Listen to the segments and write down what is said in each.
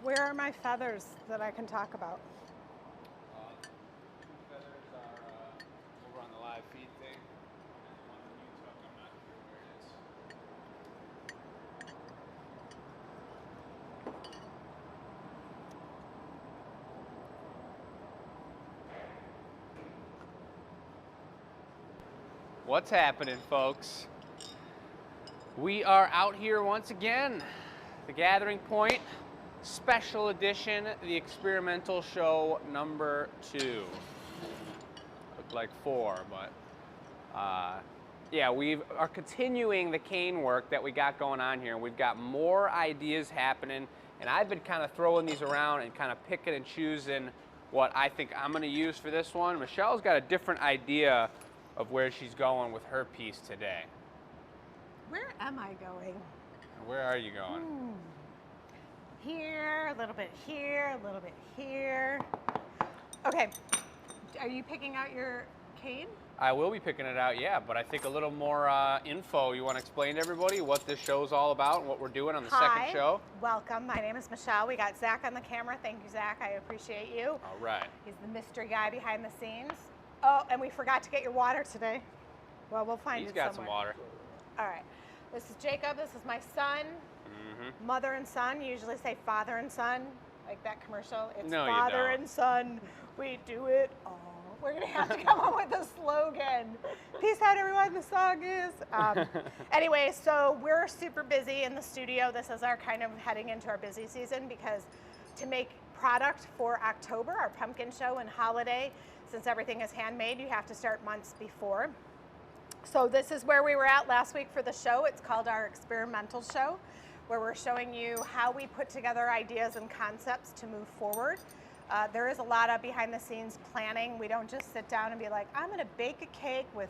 Where are my feathers that I can talk about? Feathers are over on the live feed thing. And one that you took, I'm not sure where it is. What's happening, folks? We are out here once again. The Gathering Point Special Edition, the experimental show number 2. Looked like 4, but yeah, we are continuing the cane work that we got going on here. We've got more ideas happening, and I've been kind of throwing these around and kind of picking and choosing what I think I'm going to use for this one. Michelle's got a different idea of where she's going with her piece today. Where am I going? Where are you going? Here, a little bit here, a little bit here. Okay, are you picking out your cane? I will be picking it out, yeah, but I think a little more info. You want to explain to everybody what this show's all about and what we're doing on the second show? Welcome. My name is Michelle. We got Zach on the camera. Thank you, Zach. I appreciate you. All right. He's the mystery guy behind the scenes. Oh, and we forgot to get your water today. Well, we'll find it somewhere. He's got some water. All right. This is Jacob. This is my son. Mother and son. You usually say father and son, like that commercial. It's no, father and son. We do it all. We're going to have to come up with a slogan. Peace out, everyone. The song is. Anyway, so we're super busy in the studio. This is our kind of heading into our busy season because to make product for October, our pumpkin show and holiday, since everything is handmade, you have to start months before. So this is where we were at last week for the show. It's called our experimental show, where we're showing you how we put together ideas and concepts to move forward. There is a lot of behind the scenes planning. We don't just sit down and be like, I'm gonna bake a cake with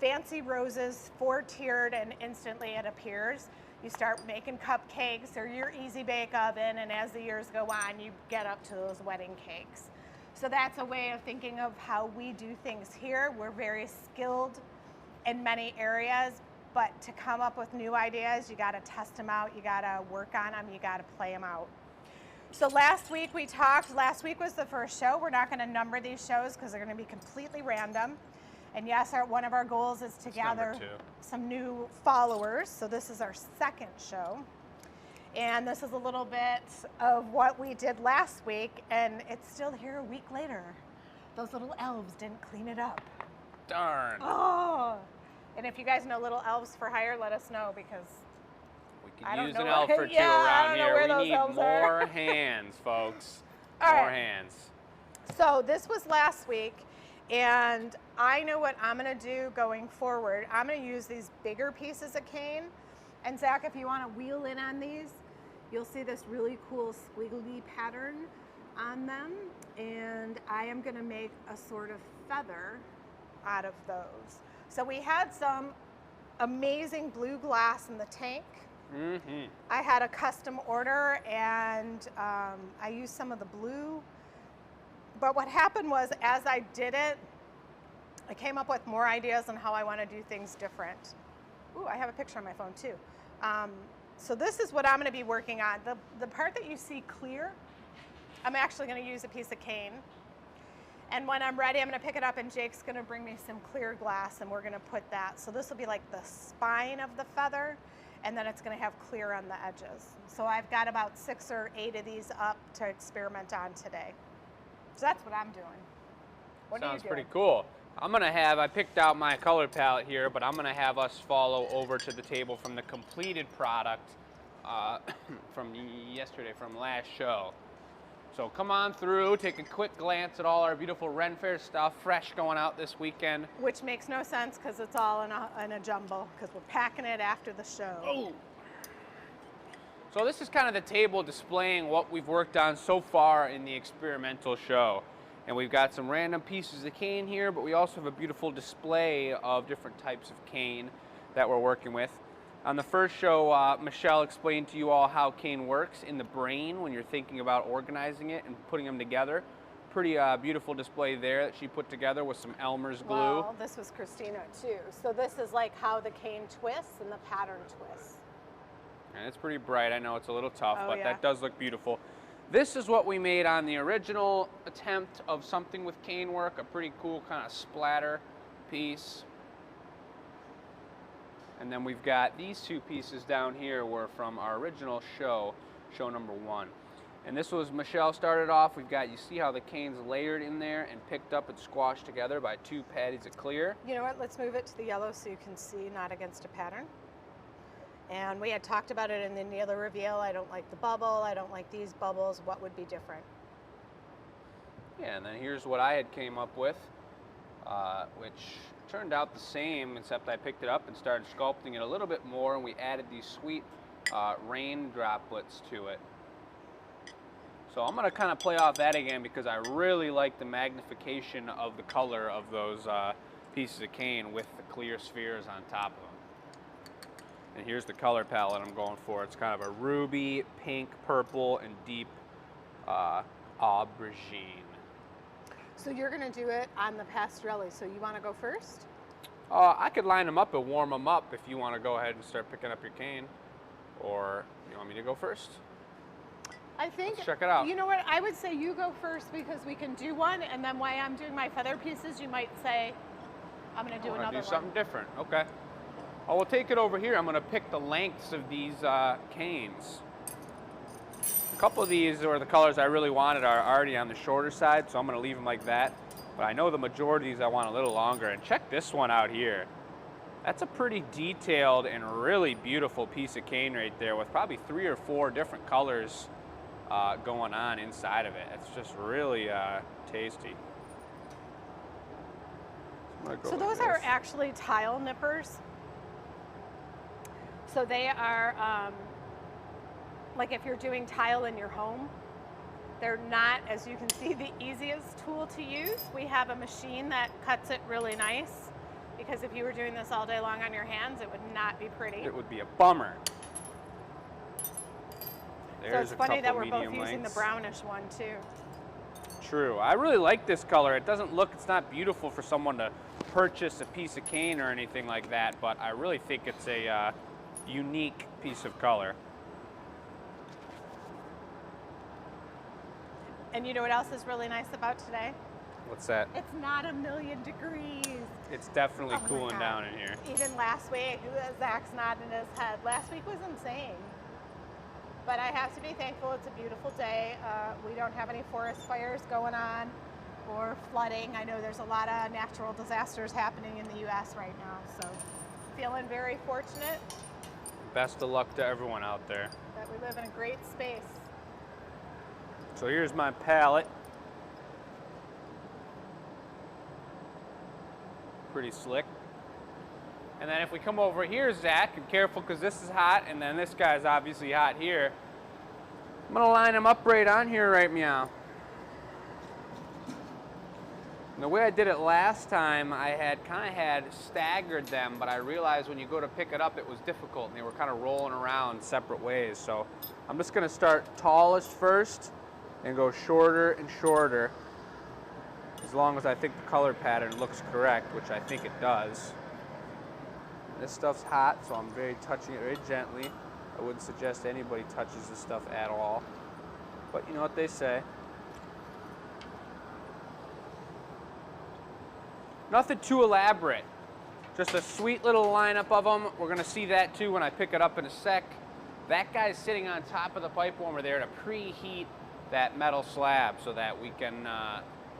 fancy roses, 4-tiered, and instantly it appears. You start making cupcakes or your easy bake oven, and as the years go on, you get up to those wedding cakes. So that's a way of thinking of how we do things here. We're very skilled in many areas, but to come up with new ideas, you gotta test them out, you gotta work on them, you gotta play them out. So last week we talked, last week was the first show. We're not gonna number these shows because they're gonna be completely random. And yes, one of our goals is to gather some new followers. So this is our second show. And this is a little bit of what we did last week, and it's still here a week later. Those little elves didn't clean it up. Darn. Oh. And if you guys know little elves for hire, let us know because we could use an elf or two around here. We need more hands, folks. More hands. So this was last week, and I know what I'm gonna do going forward. I'm gonna use these bigger pieces of cane. And Zach, if you wanna wheel in on these, you'll see this really cool squiggly pattern on them. And I am gonna make a sort of feather out of those. So we had some amazing blue glass in the tank. I had a custom order, and I used some of the blue. But what happened was, as I did it, I came up with more ideas on how I want to do things different. Ooh, I have a picture on my phone too. So this is what I'm going to be working on. The part that you see clear, I'm actually going to use a piece of cane. And when I'm ready, I'm gonna pick it up and Jake's gonna bring me some clear glass and we're gonna put that. So this will be like the spine of the feather, and then it's gonna have clear on the edges. So I've got about 6 or 8 of these up to experiment on today. So that's what I'm doing. What Sounds pretty cool. I picked out my color palette here, but I'm gonna have us follow over to the table from the completed product from yesterday, from last show. So come on through, take a quick glance at all our beautiful Ren Fair stuff, fresh going out this weekend. Which makes no sense because it's all in a jumble, because we're packing it after the show. Oh. So this is kind of the table displaying what we've worked on so far in the experimental show. And we've got some random pieces of cane here, but we also have a beautiful display of different types of cane that we're working with. On the first show, Michelle explained to you all how cane works in the brain when you're thinking about organizing it and putting them together. Pretty beautiful display there that she put together with some Elmer's glue. Well, this was Christina too. So this is like how the cane twists and the pattern twists. And it's pretty bright. I know it's a little tough, but that does look beautiful. This is what we made on the original attempt of something with cane work, a pretty cool kind of splatter piece. And then we've got these two pieces down here were from our original show number 1. And this was, Michelle started off, we've got, you see how the cane's layered in there and picked up and squashed together by 2 patties of clear. You know what, let's move it to the yellow so you can see not against a pattern. And we had talked about it in the other reveal. I don't like the bubble, I don't like these bubbles. What would be different? Yeah, and then here's what I had came up with, which turned out the same, except I picked it up and started sculpting it a little bit more, and we added these sweet rain droplets to it. So I'm going to kind of play off that again because I really like the magnification of the color of those pieces of cane with the clear spheres on top of them. And here's the color palette I'm going for. It's kind of a ruby, pink, purple, and deep aubergine. So you're going to do it on the pastorelli, so you want to go first? I could line them up and warm them up if you want to go ahead and start picking up your cane. Or you want me to go first? I think, let's check it out. You know what, I would say you go first because we can do one, and then while I'm doing my feather pieces, you might say, I'm going to do another one. Do something different, okay. Oh, we'll take it over here. I'm going to pick the lengths of these canes. A couple of these, or the colors I really wanted, are already on the shorter side, so I'm going to leave them like that. But I know the majority of these I want a little longer. And check this one out here. That's a pretty detailed and really beautiful piece of cane right there with probably 3 or 4 different colors going on inside of it. It's just really tasty. So those are actually tile nippers. So they are, like if you're doing tile in your home, they're not, as you can see, the easiest tool to use. We have a machine that cuts it really nice, because if you were doing this all day long on your hands, it would not be pretty. It would be a bummer. So it's funny that we're both using the brownish one too. True. I really like this color. It doesn't look, it's not beautiful for someone to purchase a piece of cane or anything like that, but I really think it's a unique piece of color. And you know what else is really nice about today? What's that? It's not 1,000,000 degrees. It's definitely cooling down in here. Even last week, Zach's nodding his head. Last week was insane. But I have to be thankful it's a beautiful day. We don't have any forest fires going on or flooding. I know there's a lot of natural disasters happening in the U.S. right now, so feeling very fortunate. Best of luck to everyone out there. That we live in a great space. So here's my palette. Pretty slick. And then if we come over here, Zach, and careful because this is hot, and then this guy's obviously hot here. I'm gonna line them up right on here, right meow. And the way I did it last time, I had kind of staggered them, but I realized when you go to pick it up, it was difficult, and they were kind of rolling around separate ways. So I'm just gonna start tallest first and go shorter and shorter, as long as I think the color pattern looks correct, which I think it does. This stuff's hot, so I'm touching it very gently. I wouldn't suggest anybody touches this stuff at all, but you know what they say. Nothing too elaborate, just a sweet little lineup of them. We're gonna see that too when I pick it up in a sec. That guy's sitting on top of the pipe warmer there to preheat that metal slab so that we can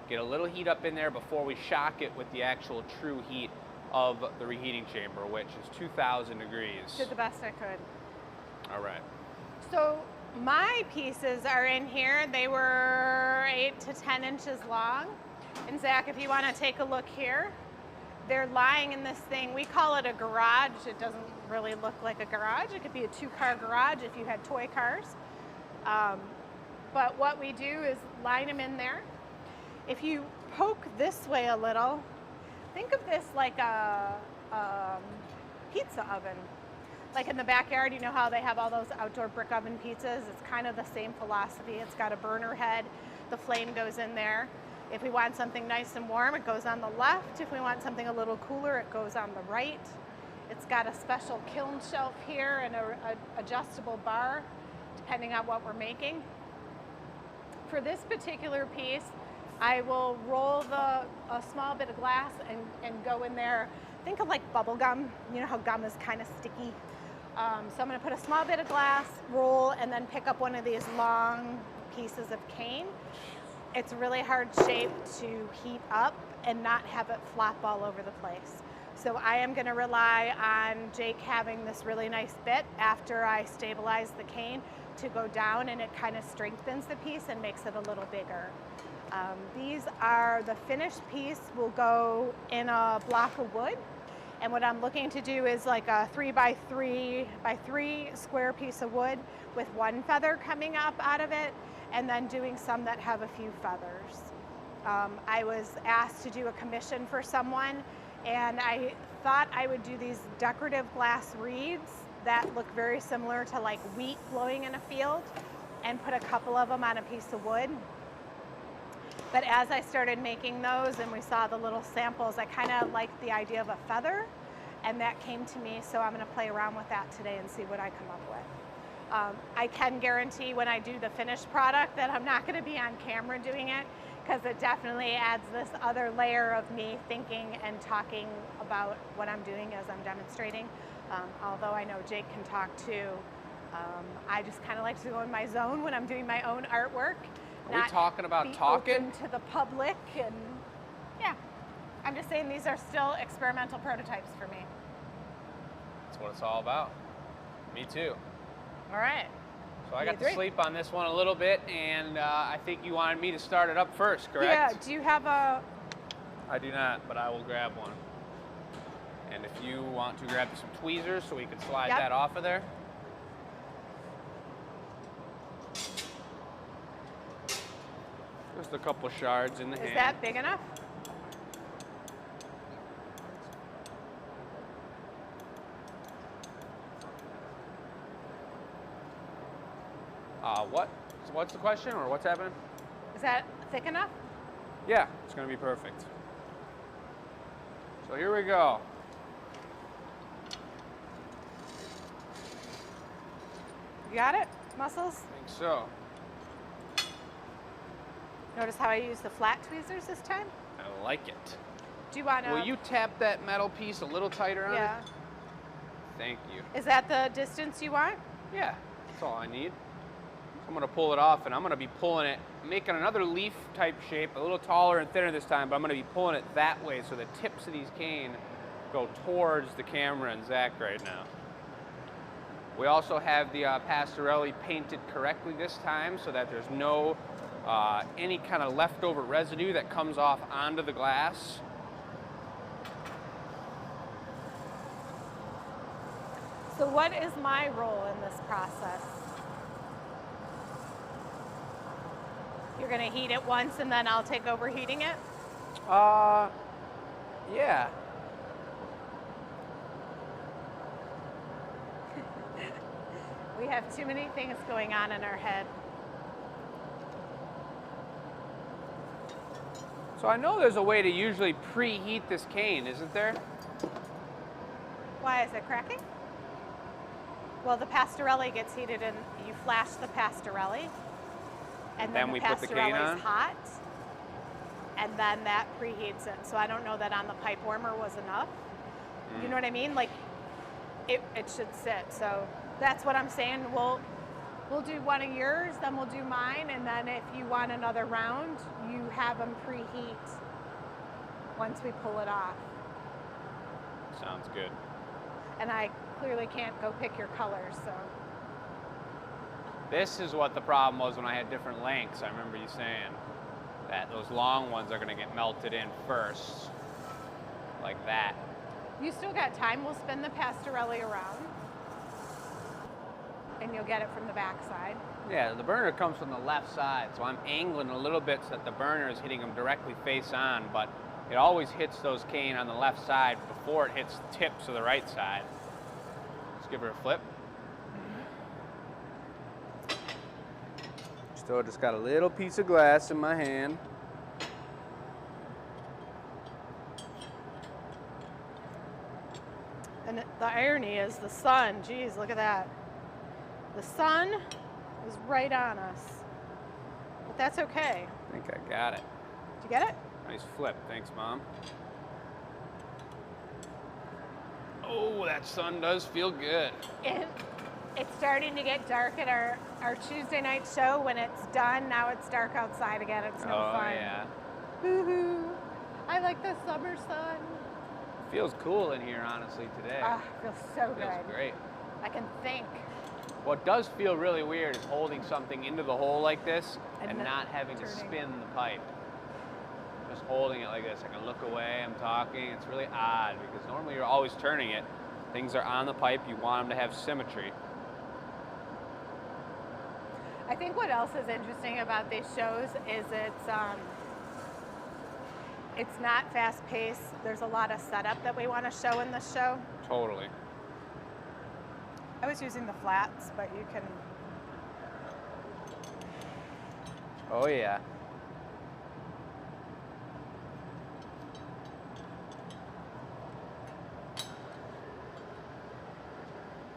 get a little heat up in there before we shock it with the actual true heat of the reheating chamber, which is 2,000 degrees. Did the best I could. All right. So my pieces are in here. They were 8 to 10 inches long. And Zach, if you want to take a look here, they're lying in this thing. We call it a garage. It doesn't really look like a garage. It could be a 2-car garage if you had toy cars. But what we do is line them in there. If you poke this way a little, think of this like a pizza oven. Like in the backyard, you know how they have all those outdoor brick oven pizzas? It's kind of the same philosophy. It's got a burner head. The flame goes in there. If we want something nice and warm, it goes on the left. If we want something a little cooler, it goes on the right. It's got a special kiln shelf here and a adjustable bar, depending on what we're making. for this particular piece, I will roll a small bit of glass and go in there. Think of like bubble gum. You know how gum is kind of sticky. So I'm going to put a small bit of glass, roll, and then pick up one of these long pieces of cane. It's a really hard shape to heat up and not have it flop all over the place. So I am going to rely on Jake having this really nice bit after I stabilize the cane to go down, and it kind of strengthens the piece and makes it a little bigger. These are the finished piece will go in a block of wood. And what I'm looking to do is like a 3 by 3 by 3 square piece of wood with one feather coming up out of it, and then doing some that have a few feathers. I was asked to do a commission for someone, and I thought I would do these decorative glass reeds that look very similar to like wheat blowing in a field, and put a couple of them on a piece of wood. But as I started making those and we saw the little samples, I kind of liked the idea of a feather, and that came to me, so I'm going to play around with that today and see what I come up with. I can guarantee when I do the finished product that I'm not going to be on camera doing it, because it definitely adds this other layer of me thinking and talking about what I'm doing as I'm demonstrating. Although I know Jake can talk too. I just kind of like to go in my zone when I'm doing my own artwork. Are we talking about talking? Open to the public, and yeah. I'm just saying these are still experimental prototypes for me. That's what it's all about. Me too. All right. So I got to sleep on this one a little bit, and I think you wanted me to start it up first, correct? Yeah, do you have a... I do not, but I will grab one. And if you want to grab some tweezers so we can slide that off of there. Just a couple shards in the hand. Is that big enough? What's the question, or what's happening? Is that thick enough? Yeah, it's going to be perfect. So here we go. You got it, Muscles? I think so. Notice how I use the flat tweezers this time? I like it. Do you want to... Will you tap that metal piece a little tighter on it? Yeah. Thank you. Is that the distance you want? Yeah, that's all I need. So I'm going to pull it off, and I'm going to be pulling it, making another leaf type shape, a little taller and thinner this time, but I'm going to be pulling it that way so the tips of these cane go towards the camera and Zach right now. We also have the pastorelli painted correctly this time so that there's no any kind of leftover residue that comes off onto the glass. So what is my role in this process? You're going to heat it once and then I'll take over heating it? Yeah. We have too many things going on in our head. So I know there's a way to usually preheat this cane, isn't there? Why, is it cracking? Well, the pastorelli gets heated and you flash the pastorelli. And then we the put the cane on? pastorelli's hot. And then that preheats it. So I don't know that on the pipe warmer was enough. You know what I mean? Like, it should sit. So that's what I'm saying. We'll do one of yours, then we'll do mine, and then if you want another round, you have them preheat once we pull it off. Sounds good. And I clearly can't go pick your colors, so. This is what the problem was when I had different lengths. I remember you saying that those long ones are going to get melted in first, like that. You still got time. We'll spin the pastorelli around. And you'll get it from the back side. Yeah, the burner comes from the left side, so I'm angling a little bit so that the burner is hitting them directly face on, but it always hits those cane on the left side before it hits the tips of the right side. Let's give her a flip. Still just got a little piece of glass in my hand. And the irony is the sun, geez, look at that. The sun is right on us. The that's okay. I think I got it. Did you get it? Nice flip. Thanks, Mom. Oh, that sun does feel good. It's starting to get dark at our Tuesday night show. When it's done, now it's dark outside again. It's no fun. Oh, yeah. Woohoo. I like the summer sun. Feels cool in here, honestly, today. Feels so good. Feels great. I can think. What does feel really weird is holding something into the hole like this and And not having to turning. spin the pipe. Just holding it like this. I can look away, I'm talking. It's really odd because normally you're always turning it. Things are on the pipe, you want them to have symmetry. I think what else is interesting about these shows is it's not fast paced. There's a lot of setup that we want to show in this show. Totally. I was using the flats, but you can. Oh, yeah.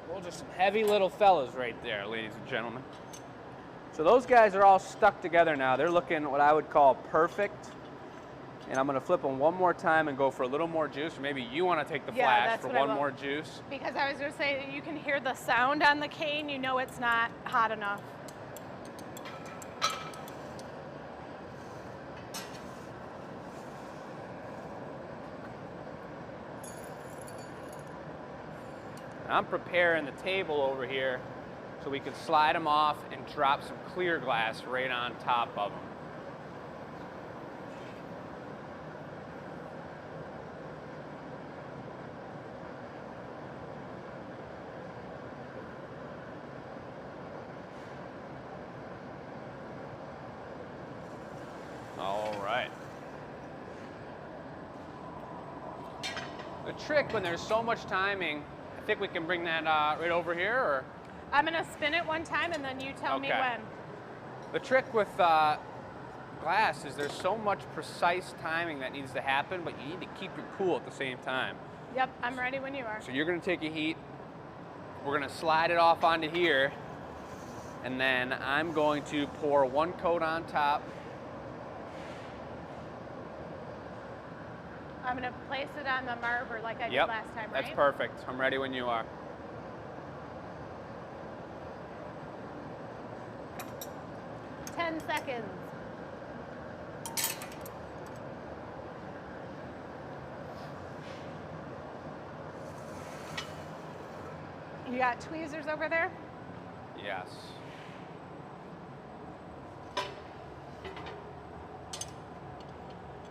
Well, just some heavy little fellas right there, ladies and gentlemen. So those guys are all stuck together now. They're looking what I would call perfect. And I'm gonna flip them one more time and go for a little more juice. Or maybe you wanna take the flash for one more juice. Because I was gonna say, you can hear the sound on the cane, you know it's not hot enough. I'm preparing the table over here so we can slide them off and drop some clear glass right on top of them. All right. The trick when there's so much timing, I think we can bring that right over here, or? I'm gonna spin it one time and then you tell me when. The trick with glass is there's so much precise timing that needs to happen, but you need to keep your cool at the same time. Yep, I'm ready when you are. So you're gonna take a heat, we're gonna slide it off onto here, and then I'm going to pour one coat on top. I'm gonna place it on the marver like I did last time, right? That's perfect. I'm ready when you are. Seconds. You got tweezers over there? Yes.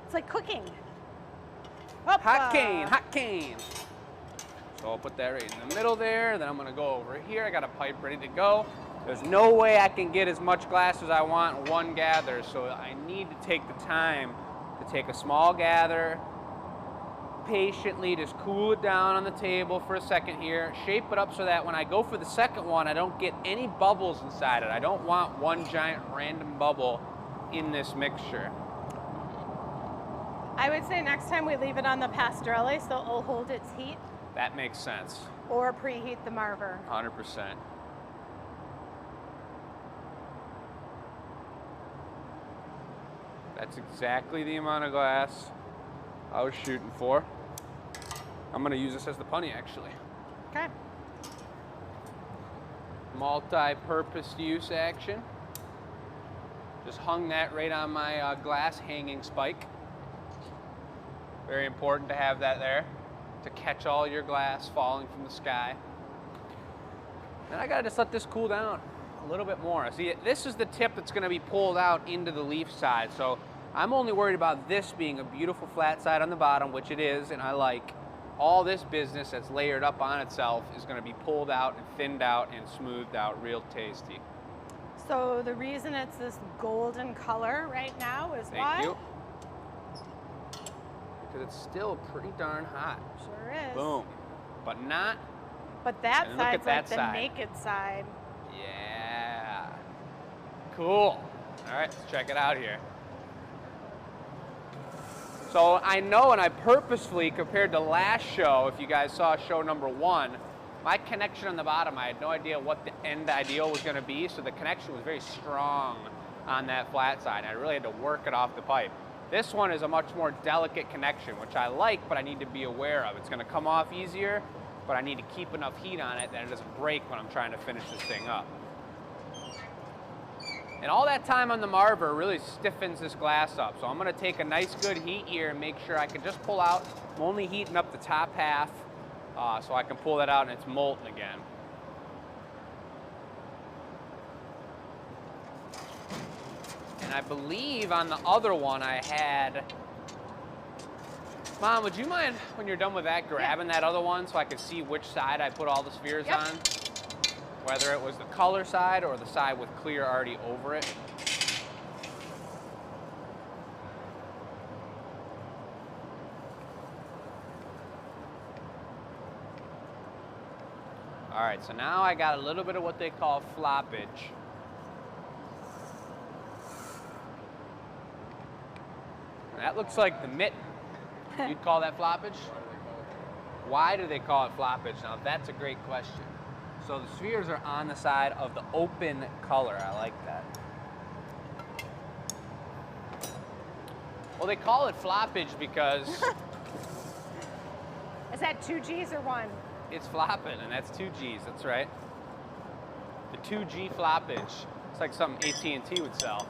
It's like cooking. Hot cane, hot cane. So I'll put that right in the middle there. Then I'm gonna go over here. I got a pipe ready to go. There's no way I can get as much glass as I want in one gather, so I need to take the time to take a small gather, patiently just cool it down on the table for a second here, shape it up so that when I go for the second one, I don't get any bubbles inside it. I don't want one giant random bubble in this mixture. I would say next time we leave it on the Pastrelli so it'll hold its heat. That makes sense. Or preheat the marver. 100%. That's exactly the amount of glass I was shooting for. I'm gonna use this as the punny, actually. Okay. Multi-purpose use action. Just hung that right on my glass hanging spike. Very important to have that there to catch all your glass falling from the sky. Then I gotta just let this cool down a little bit more. See, this is the tip that's gonna be pulled out into the leaf side. So I'm only worried about this being a beautiful flat side on the bottom, which it is, and I like. All this business that's layered up on itself is gonna be pulled out and thinned out and smoothed out real tasty. So the reason it's this golden color right now is why? Thank you. Because it's still pretty darn hot. Sure is. Boom. But not. But that And look at side's that like the side. naked side. Yeah. Cool. All right, let's check it out here. So I know, and I purposefully, compared to last show, if you guys saw show number 1, my connection on the bottom, I had no idea what the end ideal was going to be, so the connection was very strong on that flat side. I really had to work it off the pipe. This one is a much more delicate connection, which I like, but I need to be aware of. It's gonna come off easier, but I need to keep enough heat on it that it doesn't break when I'm trying to finish this thing up. And all that time on the marver really stiffens this glass up. So I'm gonna take a nice good heat here and make sure I can just pull out. I'm only heating up the top half so I can pull that out and it's molten again. And I believe on the other one I had, Mom, would you mind when you're done with that grabbing that other one so I could see which side I put all the spheres on? Whether it was the color side or the side with clear already over it. All right, so now I got a little bit of what they call floppage. That looks like the mitten. You'd call that floppage? Why do they call it floppage? Now that's a great question. So the spheres are on the side of the open color. I like that. Well, they call it floppage because is that 2 G's or 1? It's flopping, and that's 2 G's. That's right. The 2G floppage. It's like something AT&T would sell.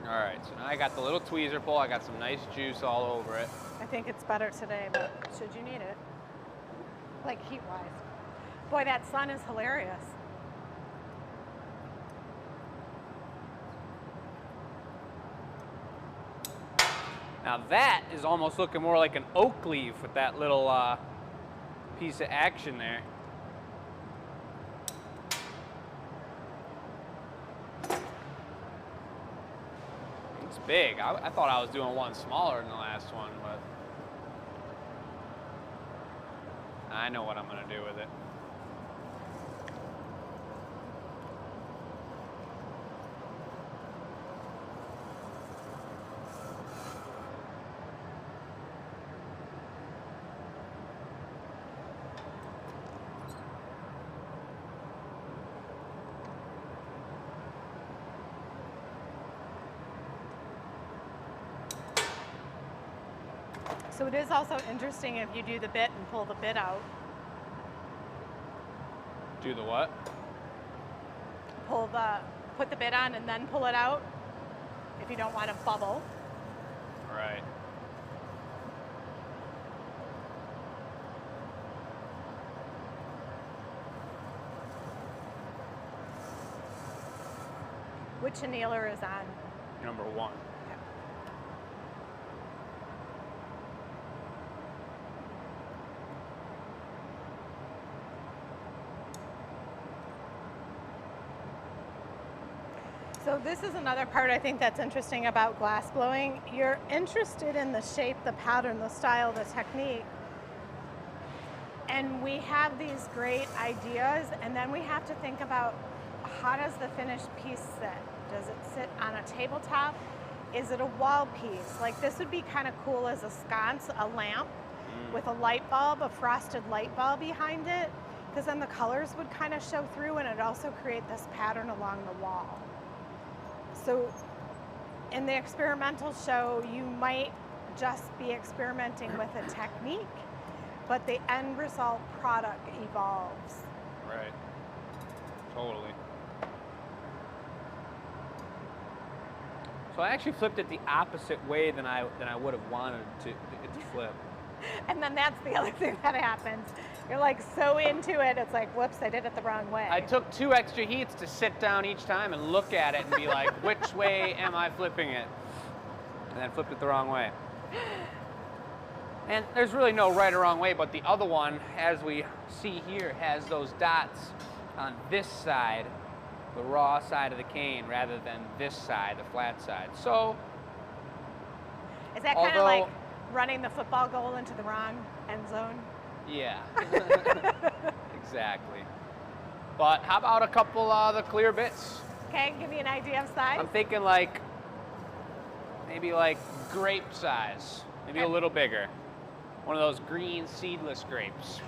All right, so now I got the little tweezer pull. I got some nice juice all over it. I think it's better today, but should you need it? Like heat-wise. Boy, that sun is hilarious. Now that is almost looking more like an oak leaf with that little piece of action there. It's big. I thought I was doing one smaller than the last one, but I know what I'm gonna do with it. So it is also interesting if you do the bit and pull the bit out. Do the what? Put the bit on and then pull it out if you don't want to bubble. Right. Which annealer is on? Number 1. So this is another part I think that's interesting about glass blowing. You're interested in the shape, the pattern, the style, the technique. And we have these great ideas, and then we have to think about how does the finished piece sit? Does it sit on a tabletop? Is it a wall piece? Like this would be kind of cool as a sconce, a lamp with a light bulb, a frosted light bulb behind it, because then the colors would kind of show through and it'd also create this pattern along the wall. So in the experimental show, you might just be experimenting with a technique, but the end result product evolves. Right. Totally. So I actually flipped it the opposite way than I would have wanted it to flip. And then that's the other thing that happens. You're like so into it, it's like, whoops, I did it the wrong way. I took 2 extra heats to sit down each time and look at it and be like, which way am I flipping it? And then flipped it the wrong way. And there's really no right or wrong way, but the other one, as we see here, has those dots on this side, the raw side of the cane, rather than this side, the flat side. So, is that kind of like running the football goal into the wrong end zone? Yeah, exactly. But how about a couple of the clear bits? Okay, give me an idea of size. I'm thinking like, maybe like grape size, maybe a little bigger. one of those green seedless grapes.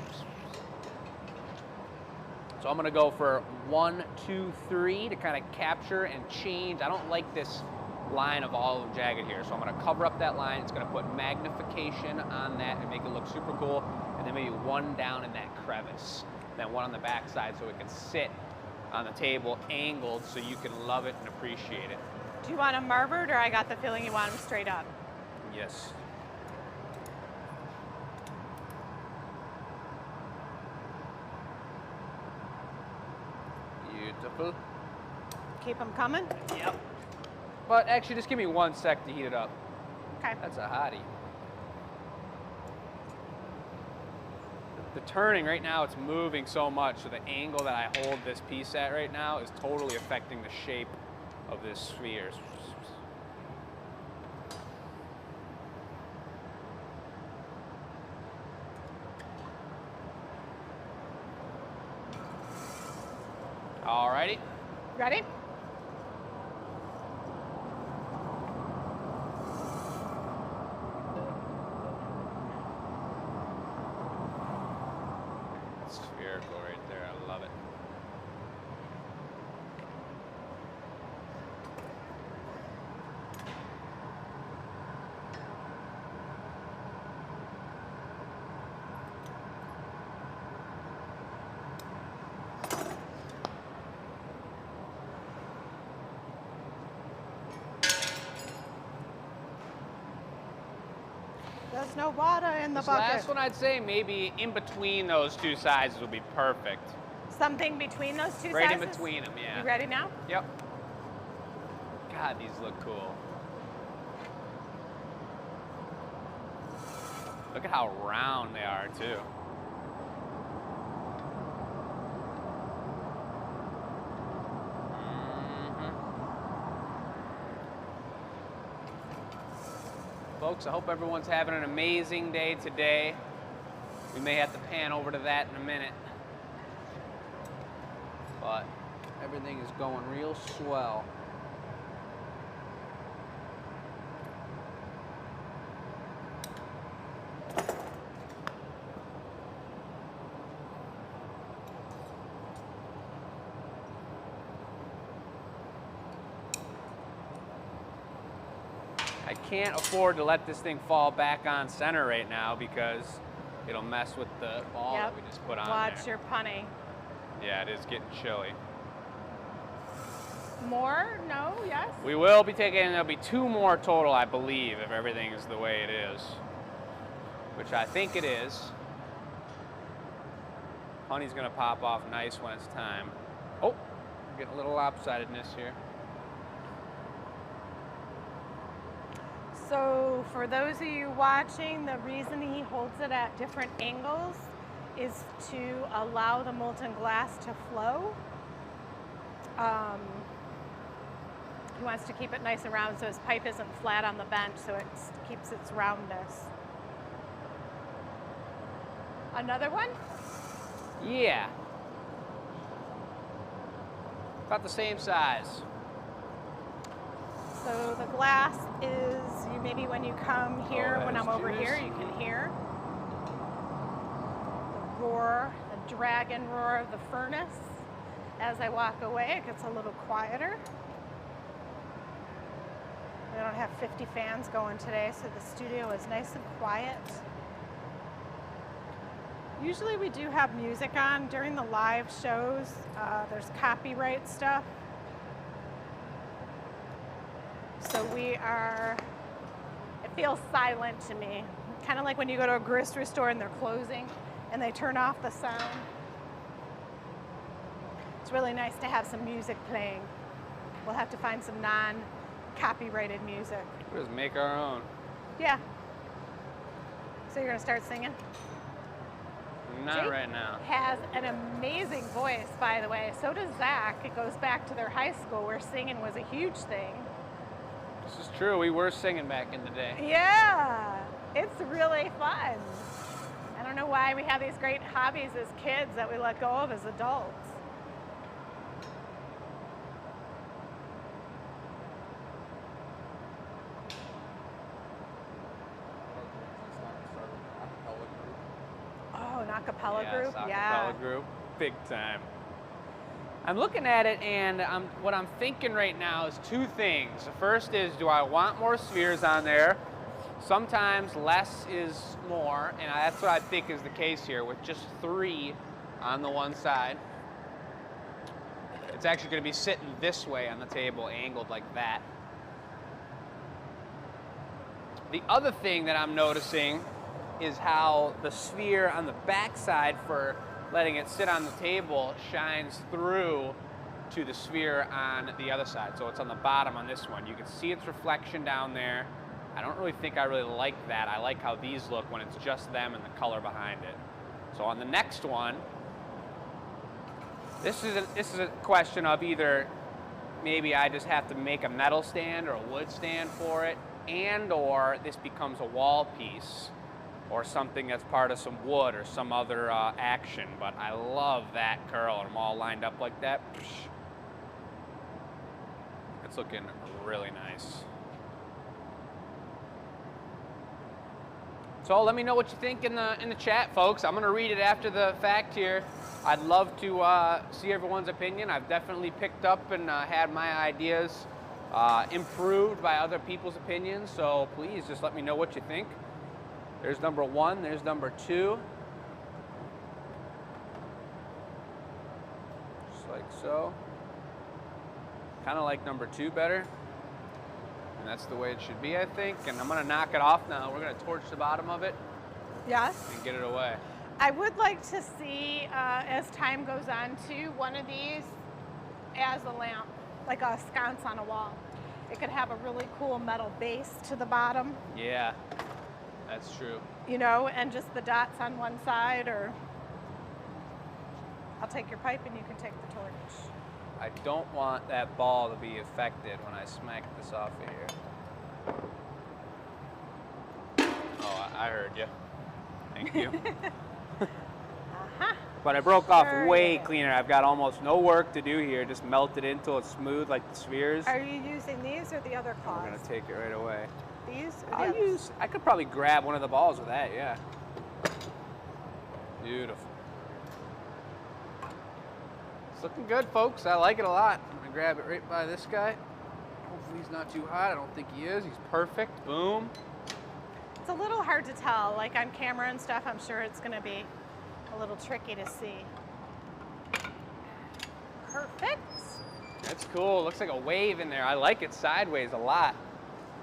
So I'm gonna go for 1, 2, 3 to kind of capture and change. I don't like this line of olive jagged here, so I'm gonna cover up that line. It's gonna put magnification on that and make it look super cool. And then maybe one down in that crevice, then one on the back side so it can sit on the table angled so you can love it and appreciate it. Do you want them marbled, or I got the feeling you want them straight up? Yes. Beautiful. Keep them coming? Yep. But actually, just give me 1 sec to heat it up. Okay. That's a hottie. The turning right now, it's moving so much, so the angle that I hold this piece at right now is totally affecting the shape of this sphere. Alrighty. Ready? Spherical right there, I love it. There's no water in the This bucket. last one, I'd say maybe in between those two sizes would be perfect. Something between those two Right sizes? in between them, yeah. You ready now? Yep. God, these look cool. Look at how round they are, too. Folks, I hope everyone's having an amazing day today. We may have to pan over to that in a minute. But everything is going real swell. I can't afford to let this thing fall back on center right now because it'll mess with the ball that we just put on Watch there. your punny. Yeah, it is getting chilly. More? No? Yes? We will be taking, there'll be 2 more total, I believe, if everything is the way it is. Which I think it is. Honey's gonna pop off nice when it's time. Oh, getting a little lopsidedness here. So for those of you watching, the reason he holds it at different angles is to allow the molten glass to flow. He wants to keep it nice and round so his pipe isn't flat on the bench, so it keeps its roundness. Another one? Yeah. About the same size. So the glass is, maybe when you come here, when I'm over here, you can hear the roar, the dragon roar of the furnace. As I walk away, it gets a little quieter. We don't have 50 fans going today, so the studio is nice and quiet. Usually we do have music on during the live shows. There's copyright stuff. So it feels silent to me. Kind of like when you go to a grocery store and they're closing and they turn off the sound. It's really nice to have some music playing. We'll have to find some non-copyrighted music. We'll just make our own. Yeah. So you're gonna start singing? Not Jake right now. Has an amazing voice, by the way. So does Zach. It goes back to their high school where singing was a huge thing. This is true. We were singing back in the day. Yeah, it's really fun. I don't know why we have these great hobbies as kids that we let go of as adults. acapella group. Acapella Yeah. group, big time. I'm looking at it, and what I'm thinking right now is two things. The first is, do I want more spheres on there? Sometimes less is more, and that's what I think is the case here with just 3 on the one side. It's actually going to be sitting this way on the table, angled like that. The other thing that I'm noticing is how the sphere on the back side for letting it sit on the table shines through to the sphere on the other side. So it's on the bottom on this one. You can see its reflection down there. I don't really think I really like that. I like how these look when it's just them and the color behind it. So on the next one, this is a question of either maybe I just have to make a metal stand or a wood stand for it, and or this becomes a wall piece or something that's part of some wood or some other action. But I love that curl and them all lined up like that. It's looking really nice. So let me know what you think in the chat, folks. I'm gonna read it after the fact here. I'd love to see everyone's opinion. I've definitely picked up and had my ideas improved by other people's opinions. So please just let me know what you think. There's number 1, there's number 2. Just like so. Kind of like number 2 better. And that's the way it should be, I think. And I'm gonna knock it off now. We're gonna torch the bottom of it. Yes. And get it away. I would like to see, as time goes on too, one of these as a lamp, like a sconce on a wall. It could have a really cool metal base to the bottom. Yeah, that's true. You know, and just the dots on one side, or I'll take your pipe and you can take the torch. I don't want that ball to be affected when I smack this off of here. Oh, I heard you. Thank you. Uh-huh. But I broke off Sure way did. cleaner. I've got almost no work to do here. Just melt it until it's smooth like the spheres. Are you using these or the other claws? We're gonna take it right away. These or the others? I could probably grab one of the balls with that, yeah. Beautiful. It's looking good, folks. I like it a lot. I'm gonna grab it right by this guy. Hopefully he's not too hot. I don't think he is. He's perfect. Boom. It's a little hard to tell, like on camera and stuff. I'm sure it's gonna be a little tricky to see. Perfect. That's cool. Looks like a wave in there. I like it sideways a lot.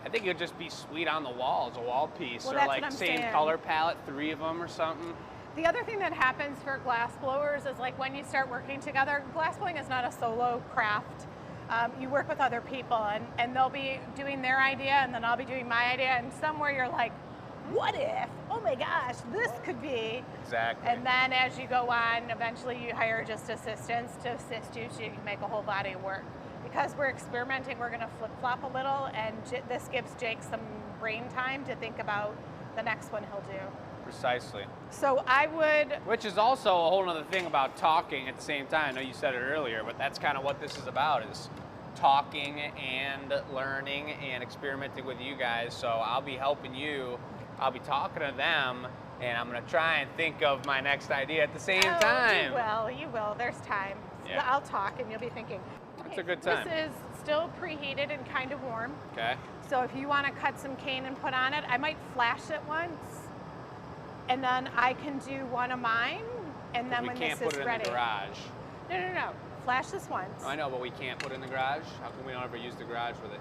I think it would just be sweet on the wall as a wall piece, Well, or that's like what I'm same saying. color palette, 3 of them or something. The other thing that happens for glass blowers is like when you start working together, glass blowing is not a solo craft. You work with other people and they'll be doing their idea and then I'll be doing my idea, and somewhere you're like, what if? Oh my gosh, this could be. Exactly. And then as you go on, eventually you hire just assistants to assist you so you can make a whole body of work. Because we're experimenting, we're gonna flip-flop a little, and this gives Jake some brain time to think about the next one he'll do. Precisely. So I would, Which is also a whole other thing about talking at the same time. I know you said it earlier, but that's kind of what this is about, is talking and learning and experimenting with you guys. So I'll be helping you, I'll be talking to them, and I'm gonna try and think of my next idea at the same time. You will, there's time. Yeah. I'll talk and you'll be thinking. That's a good time. This is still preheated and kind of warm. Okay. So if you want to cut some cane and put on it, I might flash it once, and then I can do one of mine, and then We when can't this put is it in ready. the garage. No. Flash this once. I know, but we can't put it in the garage. How come we don't ever use the garage with it?